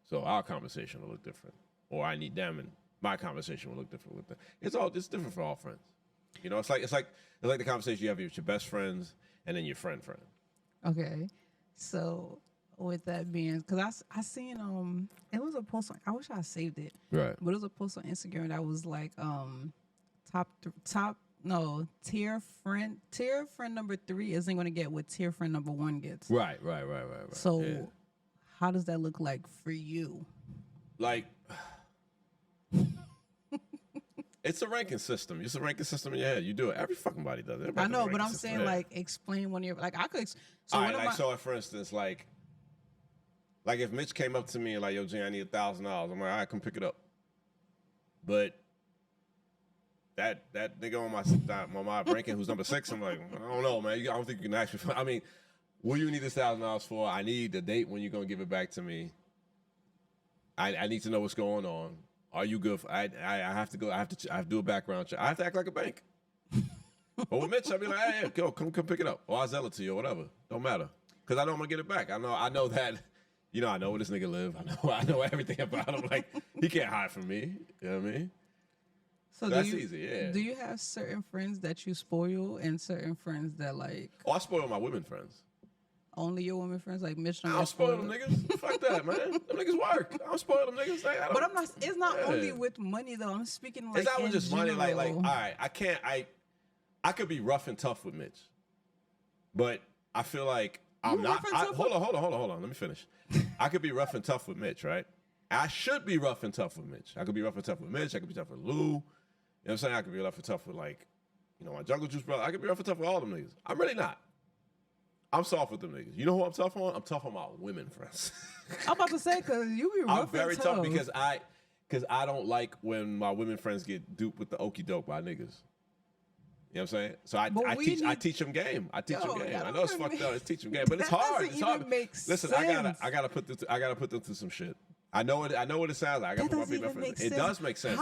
so our conversation will look different, or I need them and my conversation will look different with them. It's different for all friends. It's like the conversation you have with your best friends and then your friend. Okay, so with that being, because I seen it was a post on, I wish I saved it, Right. but it was a post on Instagram that was like top no tier friend number 3 isn't going to get what tier friend number 1 gets. Right. So Yeah. how does that look like for you? Like, it's a ranking system. It's a ranking system in your head. You do it. Every fucking body does it. I know, but I'm saying like explain when you're like I could. So all one right, of like so. For instance, like if Mitch came up to me and like, "Yo, Jay, I need $1,000," I'm like, "All right, come pick it up." But that nigga on my ranking who's number 6, I'm like, I don't know, man. I don't think you can ask me for. I mean, what do you need this $1,000 for? I need the date when you're gonna give it back to me. I need to know what's going on. Are you good? I have to go. I have to do a background check. I have to act like a bank. But with Mitch, I'll be like, hey, go, come pick it up. Or I'll sell it to you or whatever. Don't matter. Because I know I'm going to get it back. I know that, I know where this nigga live. I know everything about him. Like, he can't hide from me. You know what I mean? So that's easy, yeah. Do you have certain friends that you spoil and certain friends that like... Oh, I spoil my women friends. Only your women friends, like Mitch? I don't spoil them niggas. Fuck that, man. Them niggas work. I don't spoil them niggas. But I'm not. It's not only with money though. I'm speaking like. It's not with just money. Like, all right. I could be rough and tough with Mitch, but I feel like I'm not. Hold on. Let me finish. I could be rough and tough with Mitch, right? I should be rough and tough with Mitch. I could be rough and tough with Mitch. I could be tough with Lou. You know what I'm saying? I could be rough and tough with like, my Jungle Juice brother. I could be rough and tough with all them niggas. I'm really not. I'm soft with them niggas. You know who I'm tough on? I'm tough on my women friends. I'm about to say because you be rough I'm very and tough. tough because I don't like when my women friends get duped with the okie doke by niggas. You know what I'm saying? So I teach them game. I teach them game. I know it's fucked up. It's teach them game, but it's hard. It's hard. Listen, I gotta put them through some shit. I know what it sounds like. I gotta put my female friends. It does make sense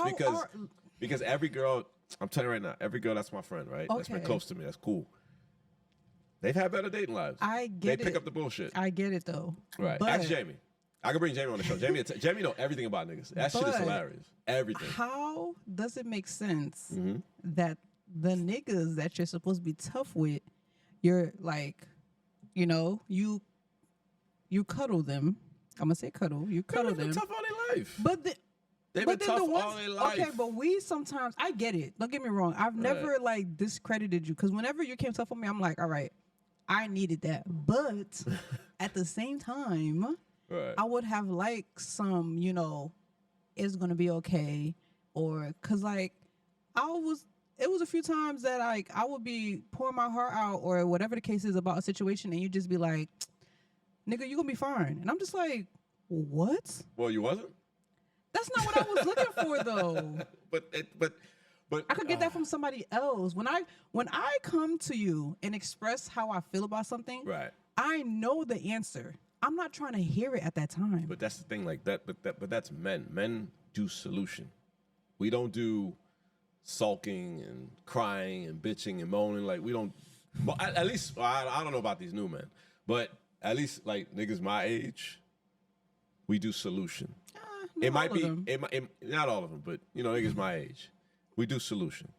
because every girl, I'm telling you right now, every girl that's my friend, right? That's been close to me. That's cool. They've had better dating lives. I get it. They pick up the bullshit. I get it though. Right. But ask Jamie. I can bring Jamie on the show. Jamie know everything about niggas. That shit is hilarious. Everything. How does it make sense that the niggas that you're supposed to be tough with, you're like, you cuddle them. I'm gonna say cuddle. You cuddle them. They've been tough all their life. But they've been tough all their life. Okay, but we sometimes, I get it. Don't get me wrong. I've never like discredited you because whenever you came tough on me, I'm like, all right, I needed that. But at the same time, I would have like some, it's gonna be okay, or because like it was a few times that like I would be pouring my heart out or whatever the case is about a situation, and you just be like, nigga, you gonna be fine, and I'm just like, what? Well, you wasn't. That's not what I was looking for, though. But I could get that from somebody else. When I come to you and express how I feel about something, right, I know the answer. I'm not trying to hear it at that time. But that's the thing, like that. But that's men. Men do solution. We don't do sulking and crying and bitching and moaning. Like we don't. Well, at least I don't know about these new men, but at least like niggas my age, we do solution. It might be not all of them, but niggas my age, we do solution.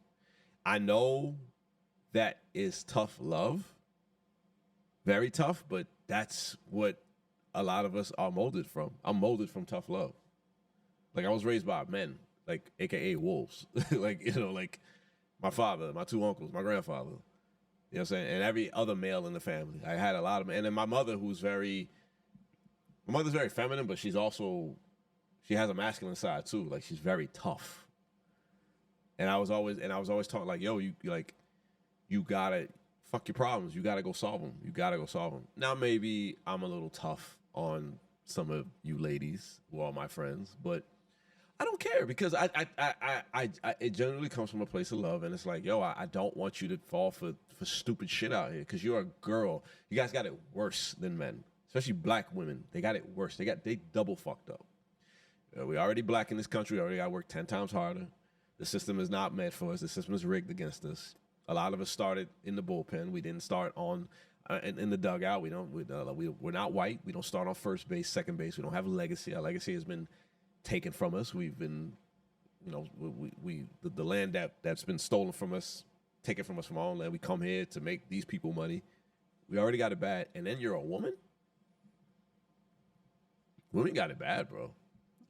I know that is tough love, very tough, but that's what a lot of us are molded from. I'm molded from tough love. Like I was raised by men, like AKA wolves, like like my father, my 2 uncles, my grandfather. You know what I'm saying? And every other male in the family. I had a lot of men, and then my mother, my mother's very feminine, but she has a masculine side too. Like she's very tough. And I was always taught like, yo, you like, you gotta fuck your problems. You gotta go solve them. You gotta go solve them. Now maybe I'm a little tough on some of you ladies who are my friends, but I don't care because it generally comes from a place of love, and it's like, yo, I don't want you to fall for stupid shit out here because you're a girl. You guys got it worse than men, especially black women. They got it worse. They double fucked up. We already black in this country. We already got to work 10 times harder. The system is not meant for us. The system is rigged against us. A lot of us started in the bullpen. We didn't start on in the dugout. We're not white. We don't start on first base, second base. We don't have a legacy. Our legacy has been taken from us. We've been, the land that's been stolen from us, taken from us from our own land. We come here to make these people money. We already got it bad. And then you're a woman? Women got it bad, bro.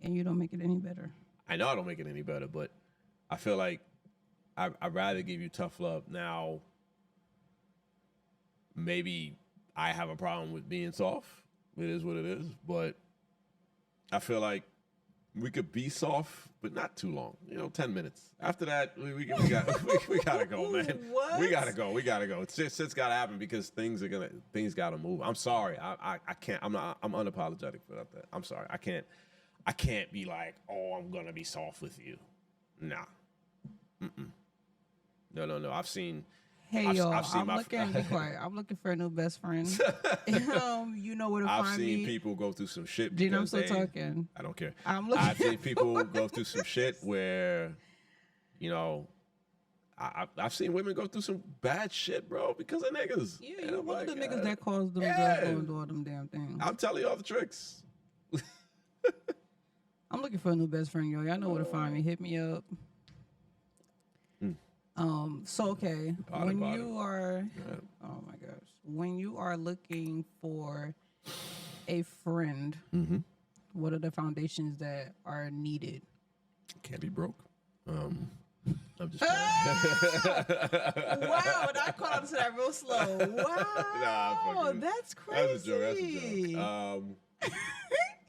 And you don't make it any better. I know I don't make it any better, but I feel like I'd rather give you tough love. Now, maybe I have a problem with being soft. It is what it is. But I feel like we could be soft, but not too long. 10 minutes. After that, we gotta go, man. What? We gotta go. It's gotta happen because things gotta move. I'm sorry. I can't. I'm unapologetic about that. I'm sorry. I can't be like, oh, I'm gonna be soft with you. Nah. No. I've seen. Hey, y'all, be quiet. I'm looking for a new best friend. You know where to find me. I've seen people go through some shit. Gina, I'm still talking. I don't care. I've seen people go through some shit where, I've seen women go through some bad shit, bro, because of niggas. Yeah, you're one of the niggas that caused them girls going do all them damn things. I'm telling you all the tricks. I'm looking for a new best friend, yo. Y'all know where to find me. Hit me up. So okay, when you are, oh my gosh, when you are looking for a friend, what are the foundations that are needed? Can't be broke. I'm just wow, and I caught on to that real slow. Wow, that's crazy. That's a joke.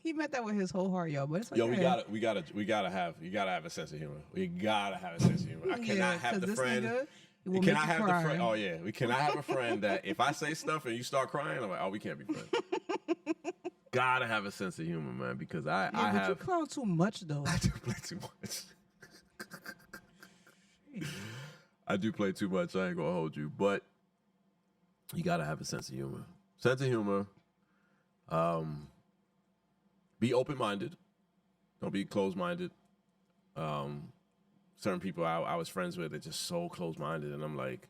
He meant that with his whole heart, yo. But it's okay. Yo, you gotta have a sense of humor. We gotta have a sense of humor. I cannot have the friend. We cannot have the friend. Oh yeah, we cannot have a friend that if I say stuff and you start crying, I'm like, oh, we can't be friends. Gotta have a sense of humor, man, because I have. You clown too much though. I do play too much. I do play too much. I ain't gonna hold you, but you gotta have a sense of humor. Sense of humor. Be open-minded. Don't be closed-minded. Certain people I was friends with are just so closed-minded, and I'm like,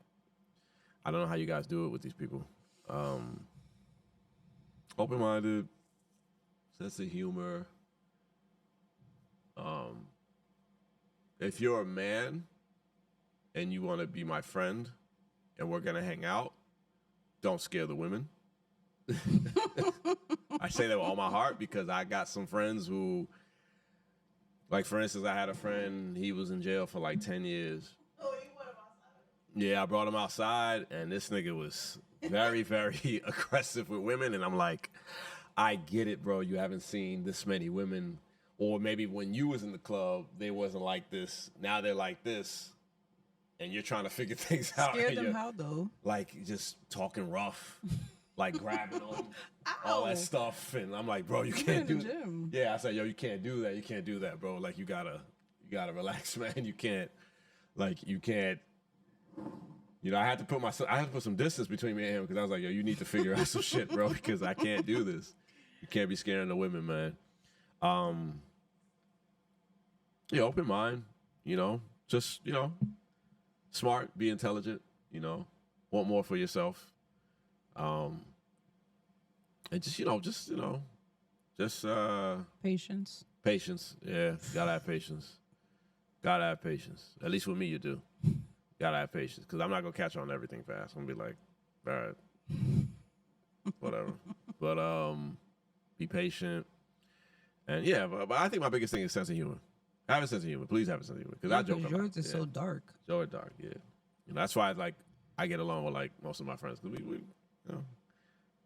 I don't know how you guys do it with these people. Open-minded, sense of humor. If you're a man and you want to be my friend and we're going to hang out, don't scare the women. I say that with all my heart because I got some friends who, like, for instance, I had a friend, he was in jail for like 10 years. Oh, you brought him outside? Yeah, I brought him outside, and this nigga was very, very aggressive with women, and I'm like, I get it, bro. You haven't seen this many women, or maybe when you was in the club, they wasn't like this. Now they're like this, and you're trying to figure things out. Scared them how, though? Like, just talking rough. Like grabbing them, all that stuff, and I'm like, bro, you can't do that. Yeah, I said, yo, you can't do that. You can't do that, bro. Like, you gotta relax, man. You can't. I had to put some distance between me and him because I was like, yo, you need to figure out some shit, bro, because I can't do this. You can't be scaring the women, man. Yeah, open mind, just smart, be intelligent, want more for yourself. And just patience. Patience, yeah. Gotta have patience. At least with me, you do. Gotta have patience, because I'm not gonna catch on to everything fast. I'm gonna be like, all right, whatever. But be patient, and yeah. But I think my biggest thing is sense of humor. Have a sense of humor. Please have a sense of humor, because I joke a lot. Yours is so dark. Yours dark, yeah. That's why I get along with like most of my friends, because we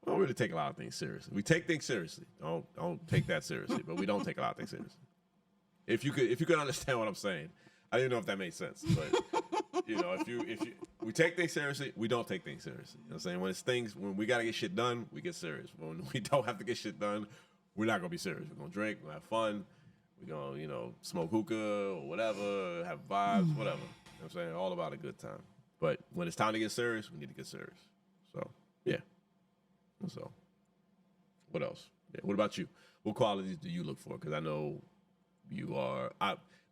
don't really take a lot of things seriously. We take things seriously. Don't take that seriously, but we don't take a lot of things seriously. If you could understand what I'm saying, I didn't know if that made sense, but if you We take things seriously. We don't take things seriously. You know what I'm saying? When we got to get shit done, we get serious. When we don't have to get shit done, we're not going to be serious. We're going to drink, we're going to have fun. We're going to, smoke hookah or whatever, have vibes, whatever. You know what I'm saying? All about a good time. But when it's time to get serious, we need to get serious. So, yeah. So, what else? Yeah. What about you? What qualities do you look for? Because I know you are.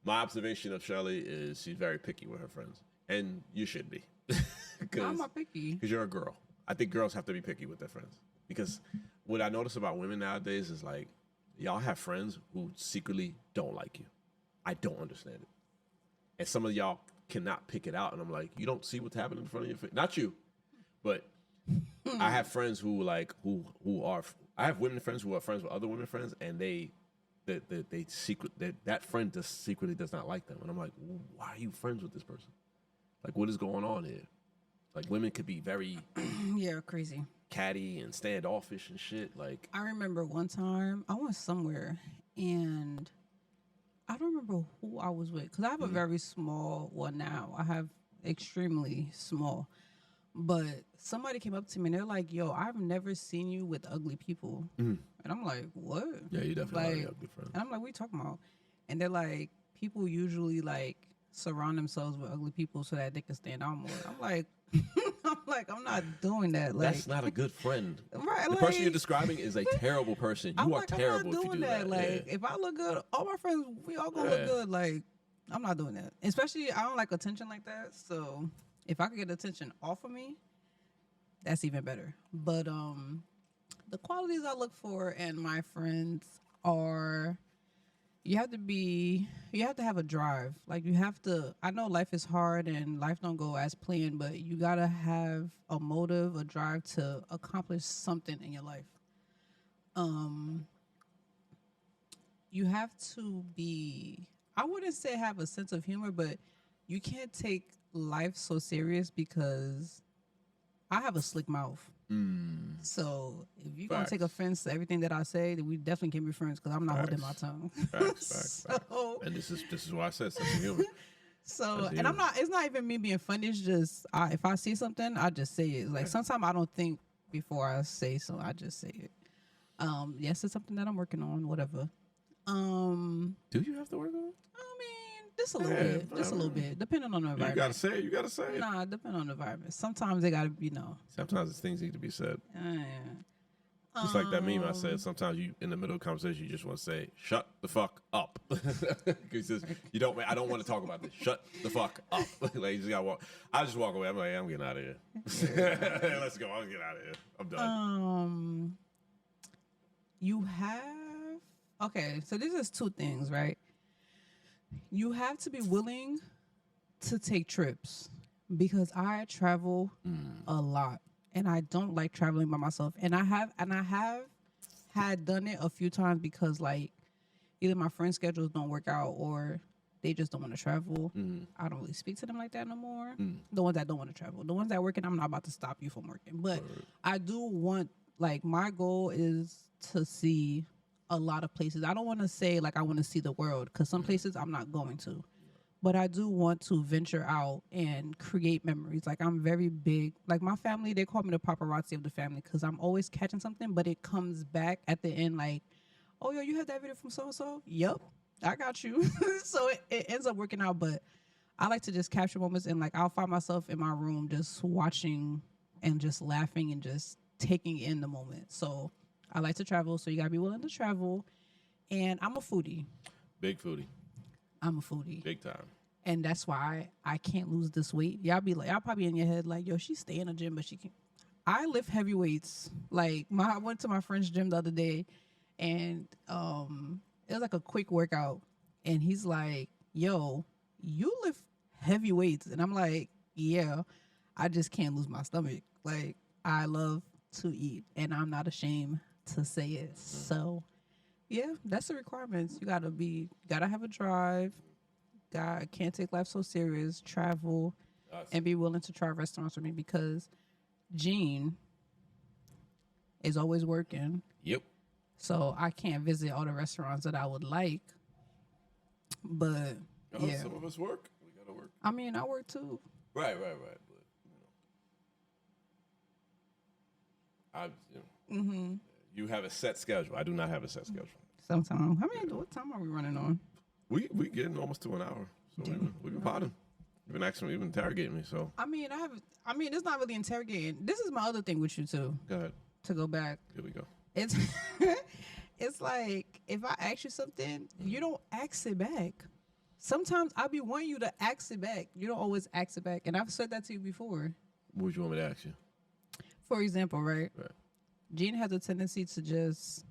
My observation of Shelly is she's very picky with her friends. And you should be. I'm not picky. Because you're a girl. I think girls have to be picky with their friends. Because what I notice about women nowadays is like, y'all have friends who secretly don't like you. I don't understand it. And some of y'all cannot pick it out. And I'm like, you don't see what's happening in front of your face. Not you. But I have friends who are, I have women friends who are friends with other women friends, and that friend just secretly does not like them. And I'm like, why are you friends with this person? Like, what is going on here? Like, women could be very crazy, catty and standoffish and shit. Like, I remember one time I went somewhere and I don't remember who I was with because I have a very small one now. I have extremely small, but somebody came up to me and they're like, "Yo, I've never seen you with ugly people," and I'm like, "What?" Yeah, you definitely have ugly friends. And I'm like, "What are you talking about?" And they're like, "People usually like surround themselves with ugly people so that they can stand out more." I'm not doing that. Like, that's not a good friend. Right? The person you're describing is a terrible person. You are terrible if you do that. Like, if I look good, all my friends, we all gonna look good. Like, I'm not doing that. Especially, I don't like attention like that. So, if I could get attention off of me, that's even better. But the qualities I look for in my friends are, you have to have a drive. Like, you have to, I know life is hard and life don't go as planned, but you got to have a motive, a drive to accomplish something in your life. You have to be, I wouldn't say have a sense of humor, but you can't take life so serious because I have a slick mouth. So if you're going to take offense to everything that I say, then we definitely can be friends because I'm not holding my tongue. Facts. And this is why I said sense of humor. So, and it's not even me being funny. It's just, if I see something, I just say it. Like, sometimes I don't think before I say so. I just say it. Yes, it's something that I'm working on, whatever. Do you have to work on it? I mean, just a little bit, depending on the environment. You gotta say it. Nah, depending on the environment. Sometimes they gotta, Sometimes things need to be said. Yeah. Just like that meme I said, sometimes you, in the middle of a conversation, you just want to say, shut the fuck up. Because I don't want to talk about this. Shut the fuck up. Like, you just gotta walk. I just walk away. I'm like, I'm getting out of here. Let's go. I'm getting out of here. I'm done. You have, okay, so this is two things, right? You have to be willing to take trips because I travel a lot. And I don't like traveling by myself. And I have had done it a few times because, like, either my friends' schedules don't work out or they just don't want to travel. I don't really speak to them like that no more. The ones that don't want to travel. The ones that working, I'm not about to stop you from working. But I do want, like, my goal is to see a lot of places. I don't want to say, like, I want to see the world because some places I'm not going to. But I do want to venture out and create memories. Like, I'm very big. Like, my family, they call me the paparazzi of the family because I'm always catching something, but it comes back at the end like, oh, yo, you have that video from so-and-so? Yep, I got you. So it ends up working out. But I like to just capture moments, and, like, I'll find myself in my room just watching and just laughing and just taking in the moment. So I like to travel, so you got to be willing to travel. And I'm a foodie. Big foodie. I'm a foodie. Big time. And that's why I can't lose this weight. Y'all probably in your head like, yo, she stay in the gym, but she can't. I lift heavy weights. Like, I went to my friend's gym the other day, and it was like a quick workout. And he's like, yo, you lift heavy weights. And I'm like, yeah, I just can't lose my stomach. Like, I love to eat, and I'm not ashamed to say it. So, yeah, that's the requirements. You gotta have a drive. God can't take life so serious. Travel and be willing to try restaurants with me because Gene is always working. Yep. So I can't visit all the restaurants that I would like. But yeah, some of us work. We gotta work. I mean, I work too. Right. You have a set schedule. I do not have a set schedule. Sometimes. What time are we running on? We getting almost to an hour. So we've been potting. You've been asking me, you've been interrogating me. So It's not really interrogating. This is my other thing with you too. go ahead. To go back. Here we go. It's it's like if I ask you something, you don't ask it back. Sometimes I be wanting you to ask it back. You don't always ask it back. And I've said that to you before. What would you want me to ask you? For example, right? Right. Gene has a tendency to just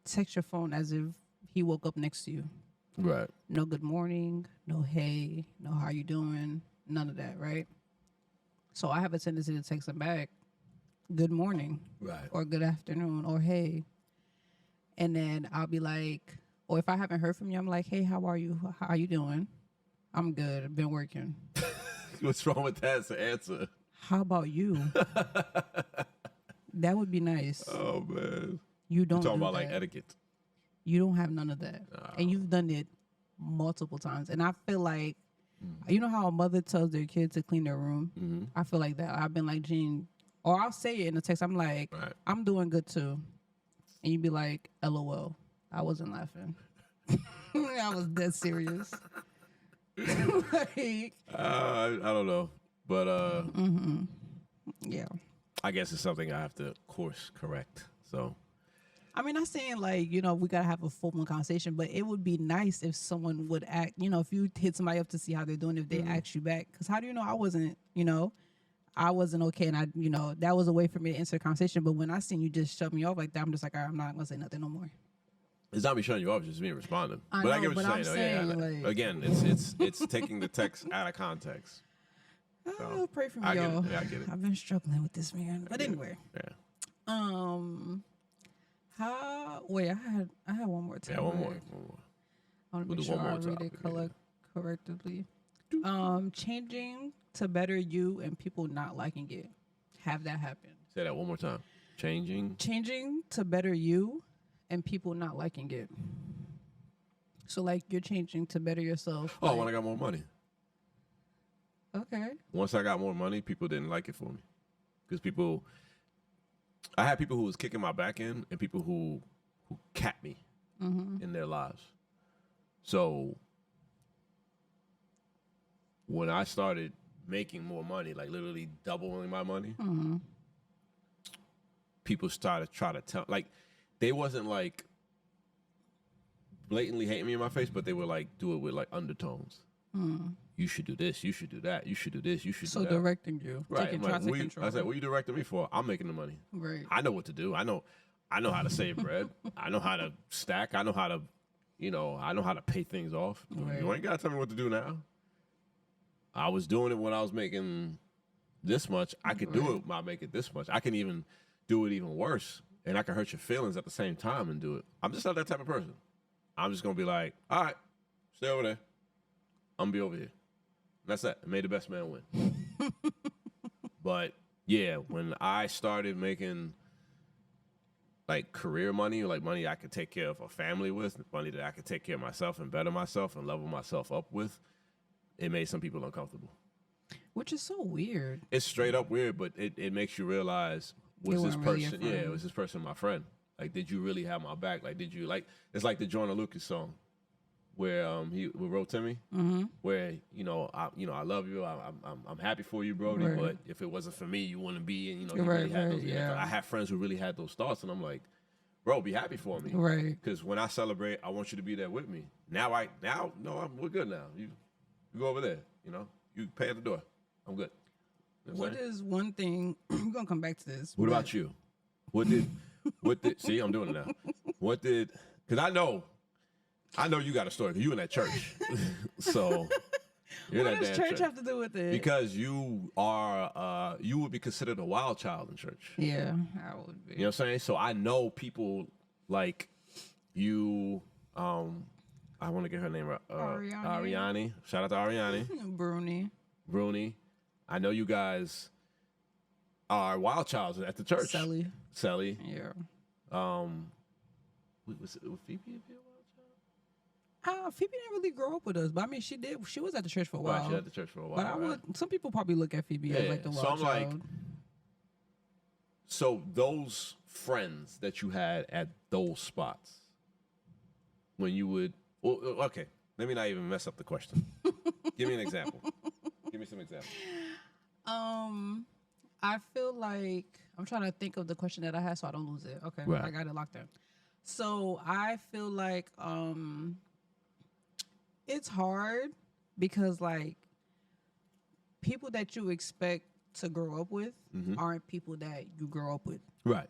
text your phone as if he woke up next to you. Right. No good morning, no hey, no how you doing, none of that, right? So I have a tendency to text him back, good morning, Right. or good afternoon, or hey. And then I'll be like, or if I haven't heard from you, I'm like, hey, how are you? How are you doing? I'm good. I've been working. What's wrong with that? It's the answer. How about you? That would be nice. Oh man. You don't You're talking do about like that. etiquette. You don't have none of that. And you've done it multiple times. And I feel like, you know how a mother tells their kid to clean their room? Mm-hmm. I feel like that. I've been like, Gene, or I'll say it in the text. I'm like, Right. I'm doing good too. And you'd be like, LOL. I wasn't laughing. I was dead serious. Like, I don't know. But yeah. I guess it's something I have to course correct. So I mean, not saying like, we got to have a full-blown conversation, but it would be nice if someone would act, if you hit somebody up to see how they're doing, if they ask you back. Because how do you know I wasn't okay. And that was a way for me to answer the conversation. But when I seen you just shut me off like that, I'm just like, all right, I'm not going to say nothing no more. it's not me shutting you off, it's just me responding. I But I know, get what but you're I'm saying. saying, though. like- Again, it's taking the text out of context. So, Pray for me, I get it. y'all. Yeah, I get it. I've been struggling with this, man. But anyway. Yeah. I had one more time. Yeah, one more. I want to We'll make do sure one I more read it topic, correctly. Changing to better you and people not liking it. Have that happen. Say that one more time. Changing To better you and people not liking it. So like you're changing to better yourself. Oh, when I got more money. Okay. Once I got more money, people didn't like it for me. Because I had people who was kicking my back in and people who capped me in their lives. So when I started making more money, like literally doubling my money, people started trying to tell, like, they wasn't like blatantly hating me in my face, but they would like do it with like undertones. You should do this. You should do that. You should do this. You should do that. So directing you. Right. Taking, I'm like, trying to take control. I said, what are you directing me for? I'm making the money. Right. I know what to do. I know how to save bread. I know how to stack. I know how to, I know how to pay things off. Right. You ain't got to tell me what to do now. I was doing it when I was making this much. I could do it when I make it this much. I can even do it even worse. And I can hurt your feelings at the same time and do it. I'm just not that type of person. I'm just going to be like, all right, stay over there. I'm going to be over here. That's it. May the best man win. But yeah, when I started making like career money, like money I could take care of a family with, money that I could take care of myself and better myself and level myself up with, it made some people uncomfortable. Which is so weird. It's straight up weird, but it makes you realize, was this weren't really your person, friend. was this person my friend? Like, did you really have my back? Like, did you, like, it's like the Joyner Lucas song where he wrote Timmy, where I love you, I'm happy for you, Brody, Right. but if it wasn't for me, you wouldn't be. And you Right, really had right, those. yeah. I have friends who really had those thoughts, and I'm like, bro, be happy for me, Right. Because when I celebrate, I want you to be there with me. We're good now. You go over there, you pay at the door. I'm good. You know what I'm What saying? is one thing? I'm gonna come back to this. What but- about you? What did? See, I'm doing it now. Because I know you got a story. Because you in that church, so you're What in that does damn church have to do with it? Because you are, you would be considered a wild child in church. Yeah, I would be. You know what I'm saying? So I know people like you. I want to get her name right. Ariane. Shout out to Ariane. Bruni. I know you guys are wild childs at the church. Sally. Yeah. Was Phoebe a wild child? Phoebe didn't really grow up with us, but I mean, she did. She was at the church for a while. Right, she was at the church for a while. But I would. Some people probably look at Phoebe as like the wild So I'm child. like, So those friends that you had at those spots, when you would, well, okay, let me not even mess up the question. Give me an example. Give me some examples. I feel like I'm trying to think of the question that I had so I don't lose it. Okay, Right. I got it locked in. So I feel like it's hard because like people that you expect to grow up with aren't people that you grow up with. Right.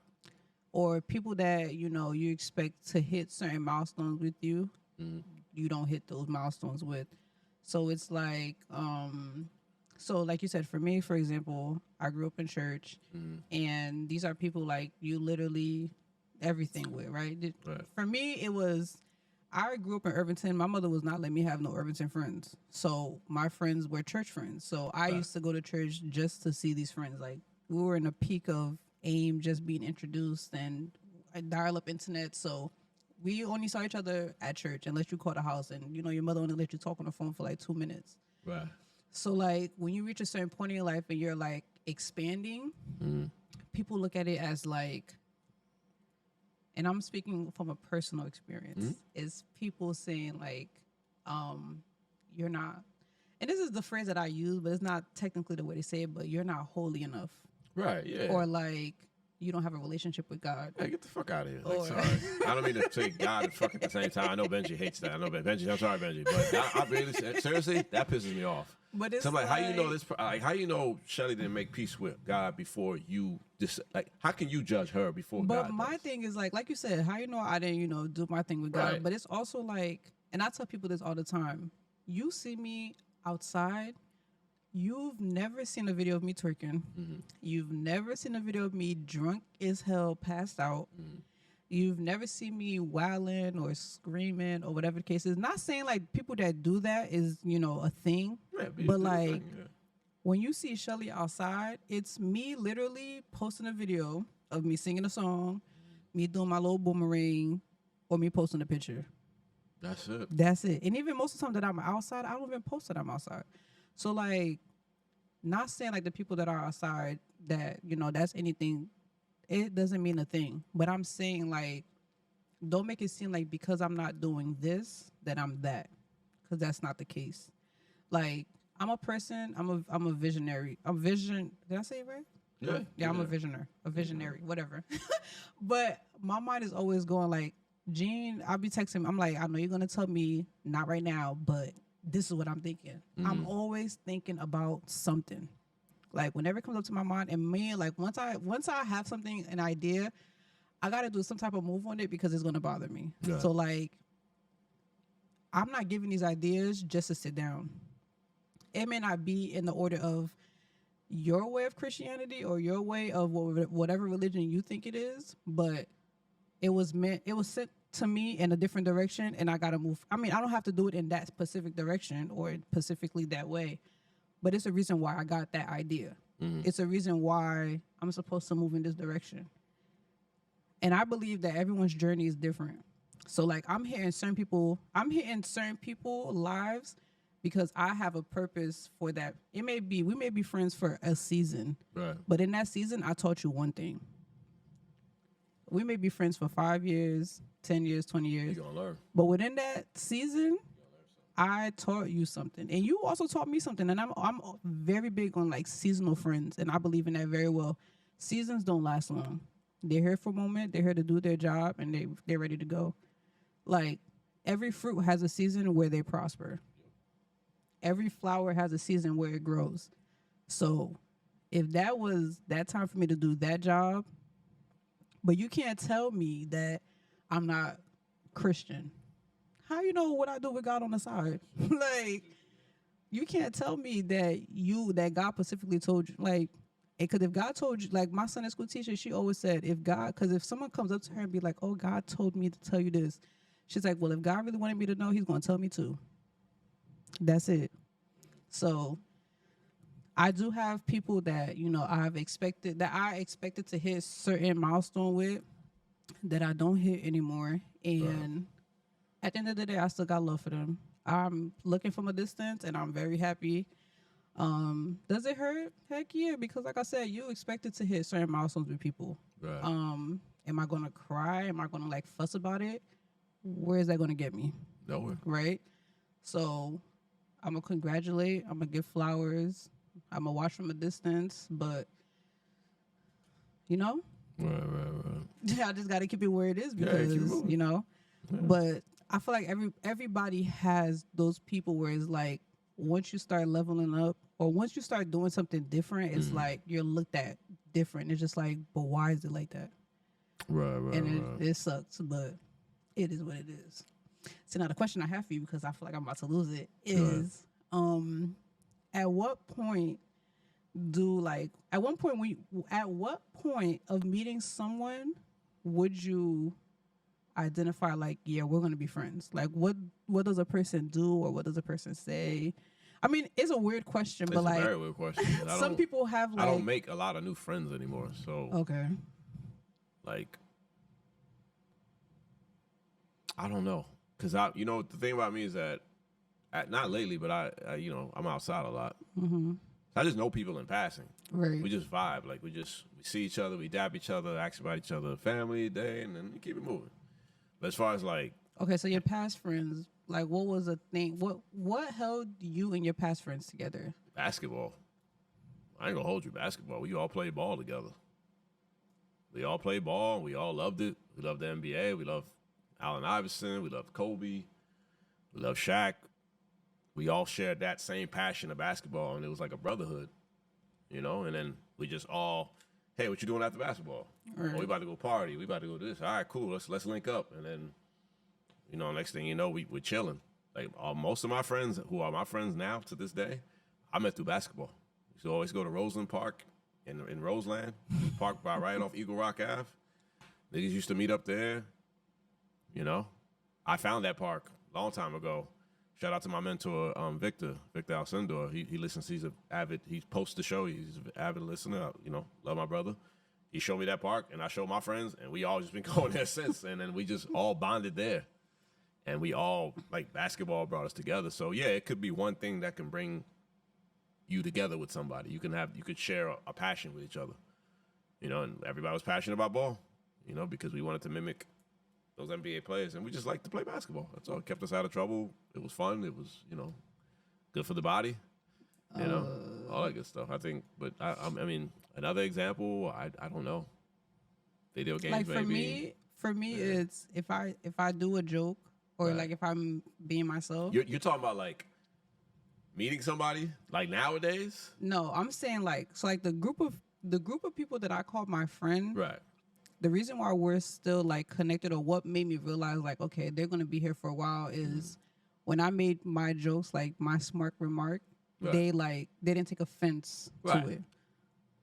Or people that, you know, you expect to hit certain milestones with you, you don't hit those milestones with. So it's like, so like you said, for me, for example, I grew up in church, and these are people like you literally everything with, right? Right. For me, it was, I grew up in Irvington. My mother was not letting me have no Irvington friends. So my friends were church friends. So I used to go to church just to see these friends. Like we were in a peak of AIM just being introduced and a dial-up internet. So we only saw each other at church unless you called a house, and you know your mother only let you talk on the phone for like 2 minutes. Right. So like when you reach a certain point in your life and you're like expanding, people look at it as like, and I'm speaking from a personal experience, is people saying like, you're not, and this is the phrase that I use, but it's not technically the way they say it, but you're not holy enough. Right, yeah. Or like, you don't have a relationship with God. Hey, get the fuck out of here. Like, Or- sorry. I don't mean to say God and fuck at the same time. I know Benji hates that. I know Benji. I'm sorry, Benji. But I really, seriously, that pisses me off. But it's so I'm like, how you know like- this? Like, how you know Shelly didn't make peace with God before you just like? How can you judge her before But God? my does? thing is like you said, how you know I didn't, you know, do my thing with God. Right. But it's also like, and I tell people this all the time. You see me outside, you've never seen a video of me twerking. You've never seen a video of me drunk as hell, passed out. You've never seen me wailing or screaming or whatever the case is. Not saying like people that do that is, you know, a thing. Yeah, you but do your like thing, yeah. when you see Shelly outside, it's me literally posting a video of me singing a song, me doing my little boomerang, or me posting a picture. That's it. That's it. And even most of the time that I'm outside, I don't even post that I'm outside. So like, not saying like the people that are outside that, you know, that's anything, it doesn't mean a thing. But I'm saying like, don't make it seem like because I'm not doing this, that I'm that. Because that's not the case. Like, I'm a person, I'm a visionary. Did I say it right? Yeah, I'm a visionary, whatever. But my mind is always going like, Gene, I'll be texting him. I'm like, I know you're going to tell me not right now, but this is what I'm thinking. I'm always thinking about something. Like whenever it comes up to my mind, and me, like once I have something, an idea, I got to do some type of move on it because it's going to bother me. Yeah. So like, I'm not giving these ideas just to sit down. It may not be in the order of your way of Christianity or your way of whatever religion you think it is, but it was sent to me in a different direction, and I gotta move. I mean, I don't have to do it in that specific direction or specifically that way, but it's a reason why I got that idea. It's a reason why I'm supposed to move in this direction. And I believe that everyone's journey is different. So like I'm hitting certain people lives because I have a purpose for that. We may be friends for a season, Right. but in that season, I taught you one thing. We may be friends for 5 years, 10 years, 20 years. You're gonna learn. But within that season, I taught you something. And you also taught me something. And I'm very big on like seasonal friends. And I believe in that very well. Seasons don't last long. They're here for a moment. They're here to do their job and they're ready to go. Like every fruit has a season where they prosper. Every flower has a season where it grows. So if that was that time for me to do that job, but you can't tell me that I'm not Christian. How you know what I do with God on the side? Like, you can't tell me that God specifically told you. Like, because if God told you, like my Sunday school teacher, she always said, if someone comes up to her and be like, oh, God told me to tell you this. She's like, well, if God really wanted me to know, he's going to tell me to. That's it. So I do have people that, you know, I expected to hit certain milestone with that I don't hit anymore. And at the end of the day, I still got love for them. I'm looking from a distance and I'm very happy. Does it hurt? Heck yeah, because like I said, you expected to hit certain milestones with people. Right. Am I gonna cry? Am I gonna like fuss about it? Where is that gonna get me? Nowhere. Right? So I'm gonna congratulate. I'm gonna give flowers. I'm gonna watch from a distance, but you know, Right. I just got to keep it where it is Yeah, because keep it moving. you know. Yeah. But I feel like everybody has those people where it's like once you start leveling up or once you start doing something different, it's like you're looked at different. It's just like, but why is it like that? Right. And it sucks, but it is what it is. So now the question I have for you, because I feel like I'm about to lose it, is at what point at what point of meeting someone would you identify like, yeah, we're gonna be friends? Like what does a person do or what does a person say? I mean, it's a weird question, It's but a like very weird question. some people have like I don't make a lot of new friends anymore. So okay. like I don't know. Cause the thing about me is that not lately, but I I'm outside a lot. Mm-hmm. I just know people in passing. Right. We just vibe. Like we see each other, we dap each other, ask about each other, family, day, and then we keep it moving. But as far as like, Okay, so your past friends, like what was a thing? What held you and your past friends together? basketball, I ain't gonna hold you. Basketball, we all played ball together. We all played ball. We all loved it. We loved the NBA. We loved Allen Iverson. We loved Kobe. We loved Shaq. We all shared that same passion of basketball, and it was like a brotherhood, And then we just all, hey, what you doing after basketball? Right. Oh, we about to go party. We about to go do this. All right, cool. Let's link up. And then, next thing you know, we're chilling. Like most of my friends who are my friends now to this day, I met through basketball. We used to always go to Roseland Park in Roseland, park by right off Eagle Rock Ave. Niggas used to meet up there. I found that park a long time ago. Shout out to my mentor, Victor Alcindor. He listens. He posts the show. He's an avid listener. Love my brother. He showed me that park, and I showed my friends, and we all just been going there since. And then we just all bonded there, and we all like basketball brought us together. So yeah, it could be one thing that can bring you together with somebody. You could share a passion with each other, And everybody was passionate about ball, because we wanted to mimic those NBA players, and we just liked to play basketball. That's all. It kept us out of trouble. It was fun. It was, good for the body, all that good stuff. I think, but I mean, another example, I don't know. Video games, like maybe. For me, it's if I do a joke or like if I'm being myself. You're talking about like meeting somebody like nowadays. No, I'm saying like the group of people that I call my friend. Right. The reason why we're still like connected or what made me realize like, okay, they're going to be here for a while is when I made my jokes, like my smart remark, they didn't take offense to it.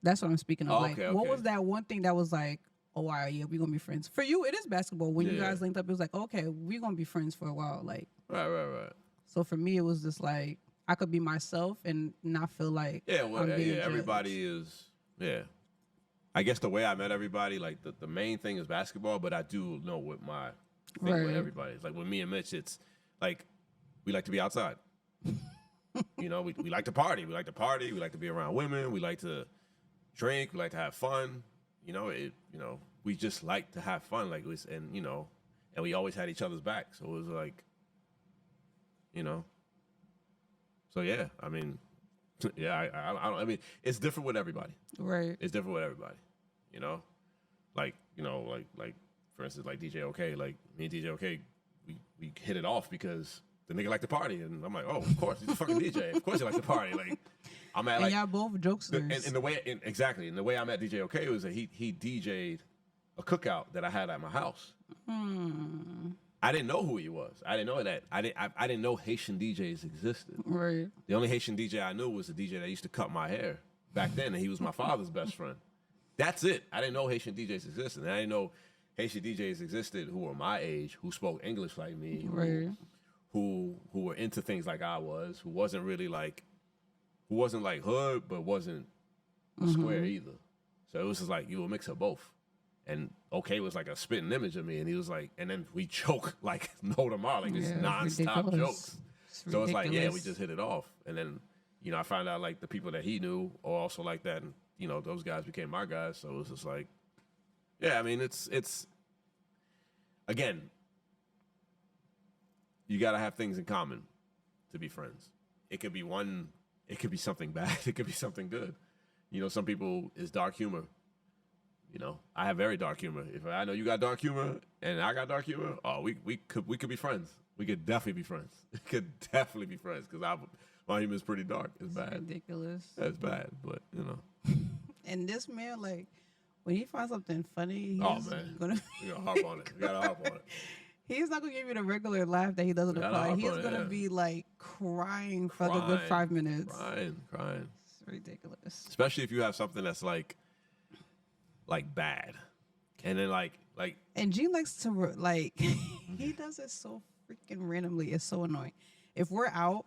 That's what I'm speaking of. What was that one thing that was like, oh, all right, yeah, we're going to be friends. For you, it is basketball. When you guys linked up, it was like, okay, we're going to be friends for a while. Like, right. So for me, it was just like, I could be myself and not feel like I'm being judged. Everybody is, I guess the way I met everybody, like the main thing is basketball, but I do know what my thing with everybody is. Like with me and Mitch, it's like we like to be outside. we like to party. We like to party. We like to be around women. We like to drink. We like to have fun. We just like to have fun. Like and we always had each other's back. So it was like, So yeah, I mean, I mean, it's different with everybody. Right. It's different with everybody. Like for instance, like DJ OK, like me and DJ OK, we hit it off because the nigga liked to party, and I'm like, oh, of course, he's a fucking DJ. Of course, he likes to party. Like, I'm at and like, y'all both jokesters. And the way, exactly, and the way I met DJ OK was that he DJ'd a cookout that I had at my house. I didn't know who he was. I didn't know that. I didn't know Haitian DJs existed. Right. The only Haitian DJ I knew was the DJ that used to cut my hair back then, and he was my father's best friend. That's it. I didn't know Haitian DJs existed. And I didn't know Haitian DJs existed who were my age, who spoke English like me, who were into things like I was, who wasn't like hood, but wasn't a square either. So it was just like you were a mix of both. And OK was like a spitting image of me, and he was like, and then we joke like no tomorrow, like it's nonstop jokes. So it's like, yeah, we just hit it off, and then you know, I found out like the people that he knew are also like that, and you know, those guys became my guys. So it was just like, yeah, I mean, it's again, you got to have things in common to be friends. It could be something bad. It could be something good. You know, some people is dark humor. You know, I have very dark humor. If I know you got dark humor and I got dark humor, oh, we could be friends. We could definitely be friends. We could definitely be friends because my humor is pretty dark. It's bad. Ridiculous. That's bad, but you know. And this man, like, when he finds something funny, he's man, gonna we gotta harp on it. We gotta harp on it. He's not gonna give you the regular laugh that he does in the pod. He's gonna be like crying for the good 5 minutes. Crying. It's ridiculous. Especially if you have something that's like bad, and then like. And Gene likes to like he does it so freaking randomly. It's so annoying. If we're out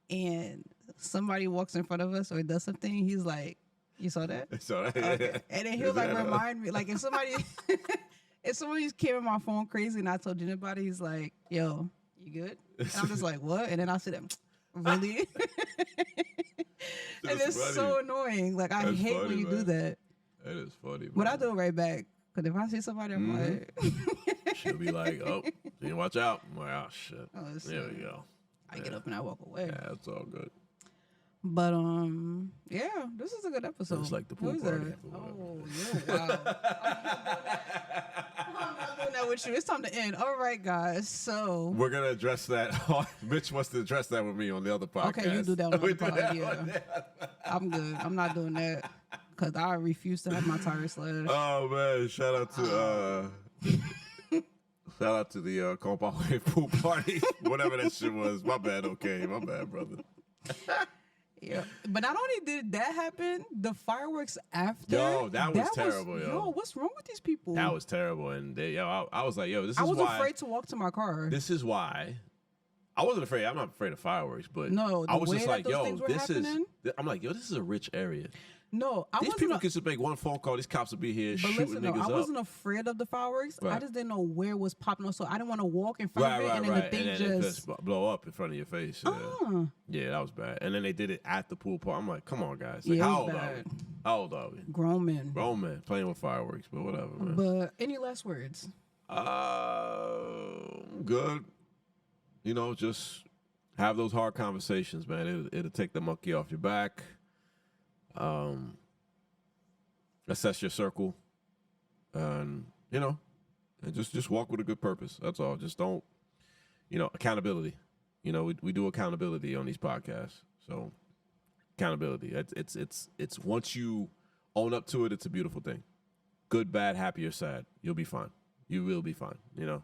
and somebody walks in front of us or does something, he's like, "You saw that?" Okay. And then he'll like remind me, like if somebody's carrying my phone crazy and I told Gene about it, he's like, "Yo, you good?" And I'm just like, "What?" And then I'll sit there, really? And it's funny. So annoying. Like I hate funny, when you do that. That is funny. Man. But I do it right back. Because if I see somebody, I'm like... She'll be like, oh, you watch out. I'm like, oh, shit. Oh, there we go. I get up and I walk away. Yeah, it's all good. But, yeah, this is a good episode. It's like the pool party. Oh, you're wild. I'm not doing that with you. It's time to end. All right, guys. So... We're going to address that. Mitch wants to address that with me on the other podcast. Okay, you do that on the podcast. Yeah. I'm good. I'm not doing that. Because I refuse to have my tires slashed. Oh, man. Shout out to the Compound Wave pool party. Whatever that shit was. My bad, okay. My bad, brother. Yeah. But not only did that happen, the fireworks after. Yo, that was terrible, yo. Yo, what's wrong with these people? That was terrible. And I was like, yo, this is why. I was afraid to walk to my car. This is why. I wasn't afraid. I'm not afraid of fireworks, but no, I was just like, yo, this is. I'm like, yo, this is a rich area. No, these people can just make one phone call. These cops will be here shooting niggas up. I wasn't afraid of the fireworks. Right. I just didn't know where it was popping up, so I didn't want to walk in front of it, and then the thing just blow up in front of your face. Yeah. Yeah, that was bad. And then they did it at the pool party. I'm like, come on, guys. Like, how old are we? Grown men playing with fireworks, but whatever. Man. But any last words? Good. You know, just have those hard conversations, man. It'll take the monkey off your back. Assess your circle, and you know, and just walk with a good purpose. That's all. Just don't, you know, accountability. You know, we do accountability on these podcasts. So accountability. It's once you own up to it, it's a beautiful thing. Good, bad, happy or sad, you'll be fine. You will be fine. You know,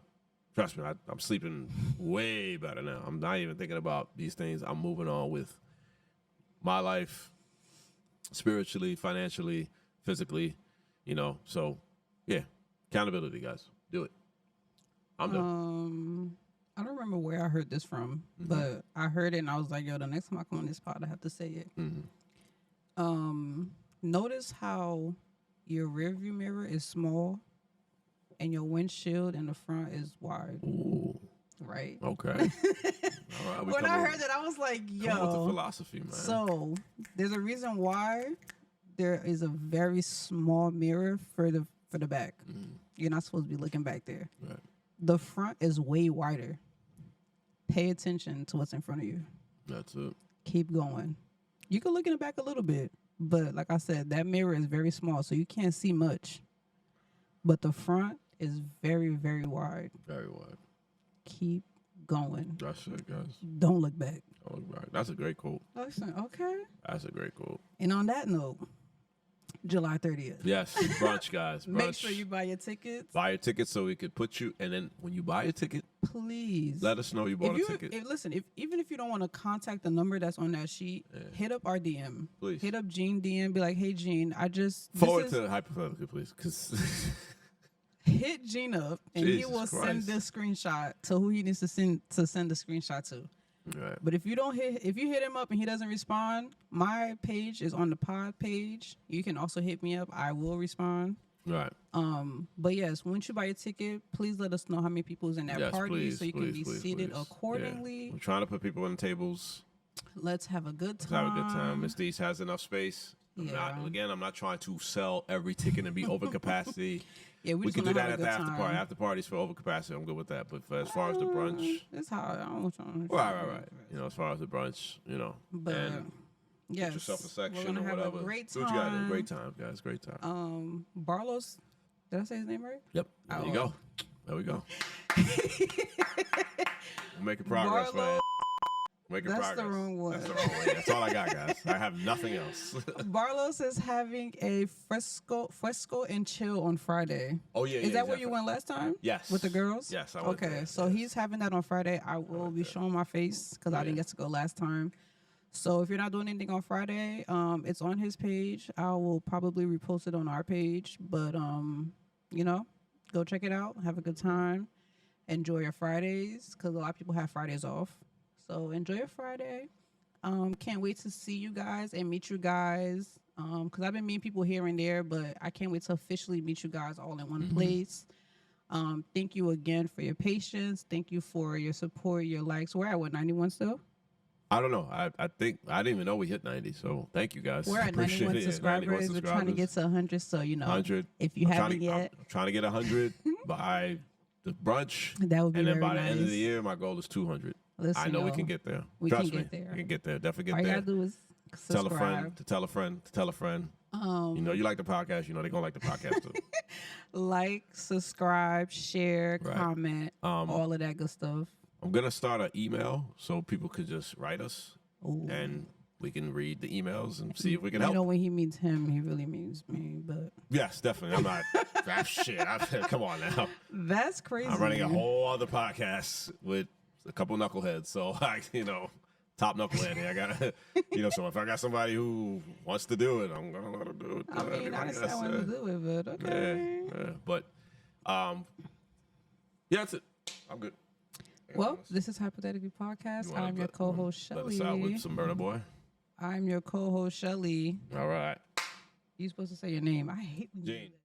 trust me. I'm sleeping way better now. I'm not even thinking about these things. I'm moving on with my life. Spiritually, financially, physically, you know. So, yeah, accountability, guys. Do it. I'm done. I don't remember where I heard this from, but I heard it and I was like, yo, the next time I come on this pod, I have to say it. Notice how your rearview mirror is small and your windshield in the front is wide. Ooh. Right? Okay. All right, when I heard that, I was like, yo. Come with the philosophy, man. So, there's a reason why there is a very small mirror for the back. You're not supposed to be looking back there. Right. The front is way wider. Pay attention to what's in front of you. That's it. Keep going. You can look in the back a little bit, but like I said, that mirror is very small, so you can't see much. But the front is very, very wide. Very wide. Keep going. That's it, guys. Don't look back. Don't look back. That's a great quote. Listen, okay. That's a great quote. And on that note, July 30th. Yes, brunch, guys. Brunch. Make sure you buy your tickets. Buy your tickets so we could put you, and then when you buy a ticket, please let us know you bought a ticket. Even if you don't want to contact the number that's on that sheet, hit up our DM. Please. Hit up Gene DM. Be like, hey, Gene, forward to hypothetically, please, because hit Gene up, and Jesus he will Christ. send this screenshot to who he needs to send the screenshot to. Right. But if you hit him up and he doesn't respond, my page is on the pod page. You can also hit me up. I will respond. Right. But yes, once you buy a ticket, please let us know how many people is in that party so you can be seated accordingly. Yeah. We're trying to put people on tables. Let's have a good Let's time. have a good time. Miss Dees has enough space. I'm not trying to sell every ticket and be over capacity. Yeah, we can do that at the after party. After parties for over capacity, I'm good with that. But as far as the brunch, it's hard. I don't want to. Right. You know, as far as the brunch, you know, but and yes, get yourself a section we're gonna or have whatever. a great Do time. what you gotta do. Great time, guys. Great time. Barlow's. Did I say his name right? Yep. There you go. There we go. We're making progress, man. Making That's progress. the wrong one. That's the wrong way. That's all I got, guys. I have nothing else. Barlow's is having a fresco and chill on Friday. Oh yeah. Is that where you went last time? Yes. With the girls? Yes, I went Okay, there. so he's having that on Friday. I will be showing my face because I didn't get to go last time. So if you're not doing anything on Friday, it's on his page. I will probably repost it on our page. But you know, go check it out. Have a good time. Enjoy your Fridays because a lot of people have Fridays off. So enjoy your Friday. Can't wait to see you guys and meet you guys. Because I've been meeting people here and there, but I can't wait to officially meet you guys all in one place. Thank you again for your patience. Thank you for your support, your likes. We're at 91 still? I don't know. I think I didn't even know we hit 90. So thank you guys. We're at 91 subscribers. We're trying to get to 100. So, you know, 100. If you haven't yet. I'm trying to get 100 by the brunch. That would be and then very by the end of nice. the year, my goal is 200. Listen, I know we can get there. Trust me. We can get there. Definitely get all there. you got to do is Tell subscribe. a friend to tell a friend to tell a friend. You know, you like the podcast. You know, they're going to like the podcast too. Like, subscribe, share, comment, all of that good stuff. I'm going to start an email so people could just write us. Ooh. And we can read the emails and see if we can help. You know, when he means him, he really means me. But yes, definitely. I'm not. Shit. Come on now. That's crazy. I'm running a whole other podcast with a couple knuckleheads. So top knucklehead here. I got so if I got somebody who wants to do it, I'm gonna let them do it. I mean, I didn't say I wanted to do it, but okay. Yeah. But that's it. I'm good. Well, this is Hypothetically Podcast. I'm your co-host, Shelly. Let us out with some Burna Boy. I'm your co-host, Shelly. All right. You're supposed to say your name. I hate when you do that.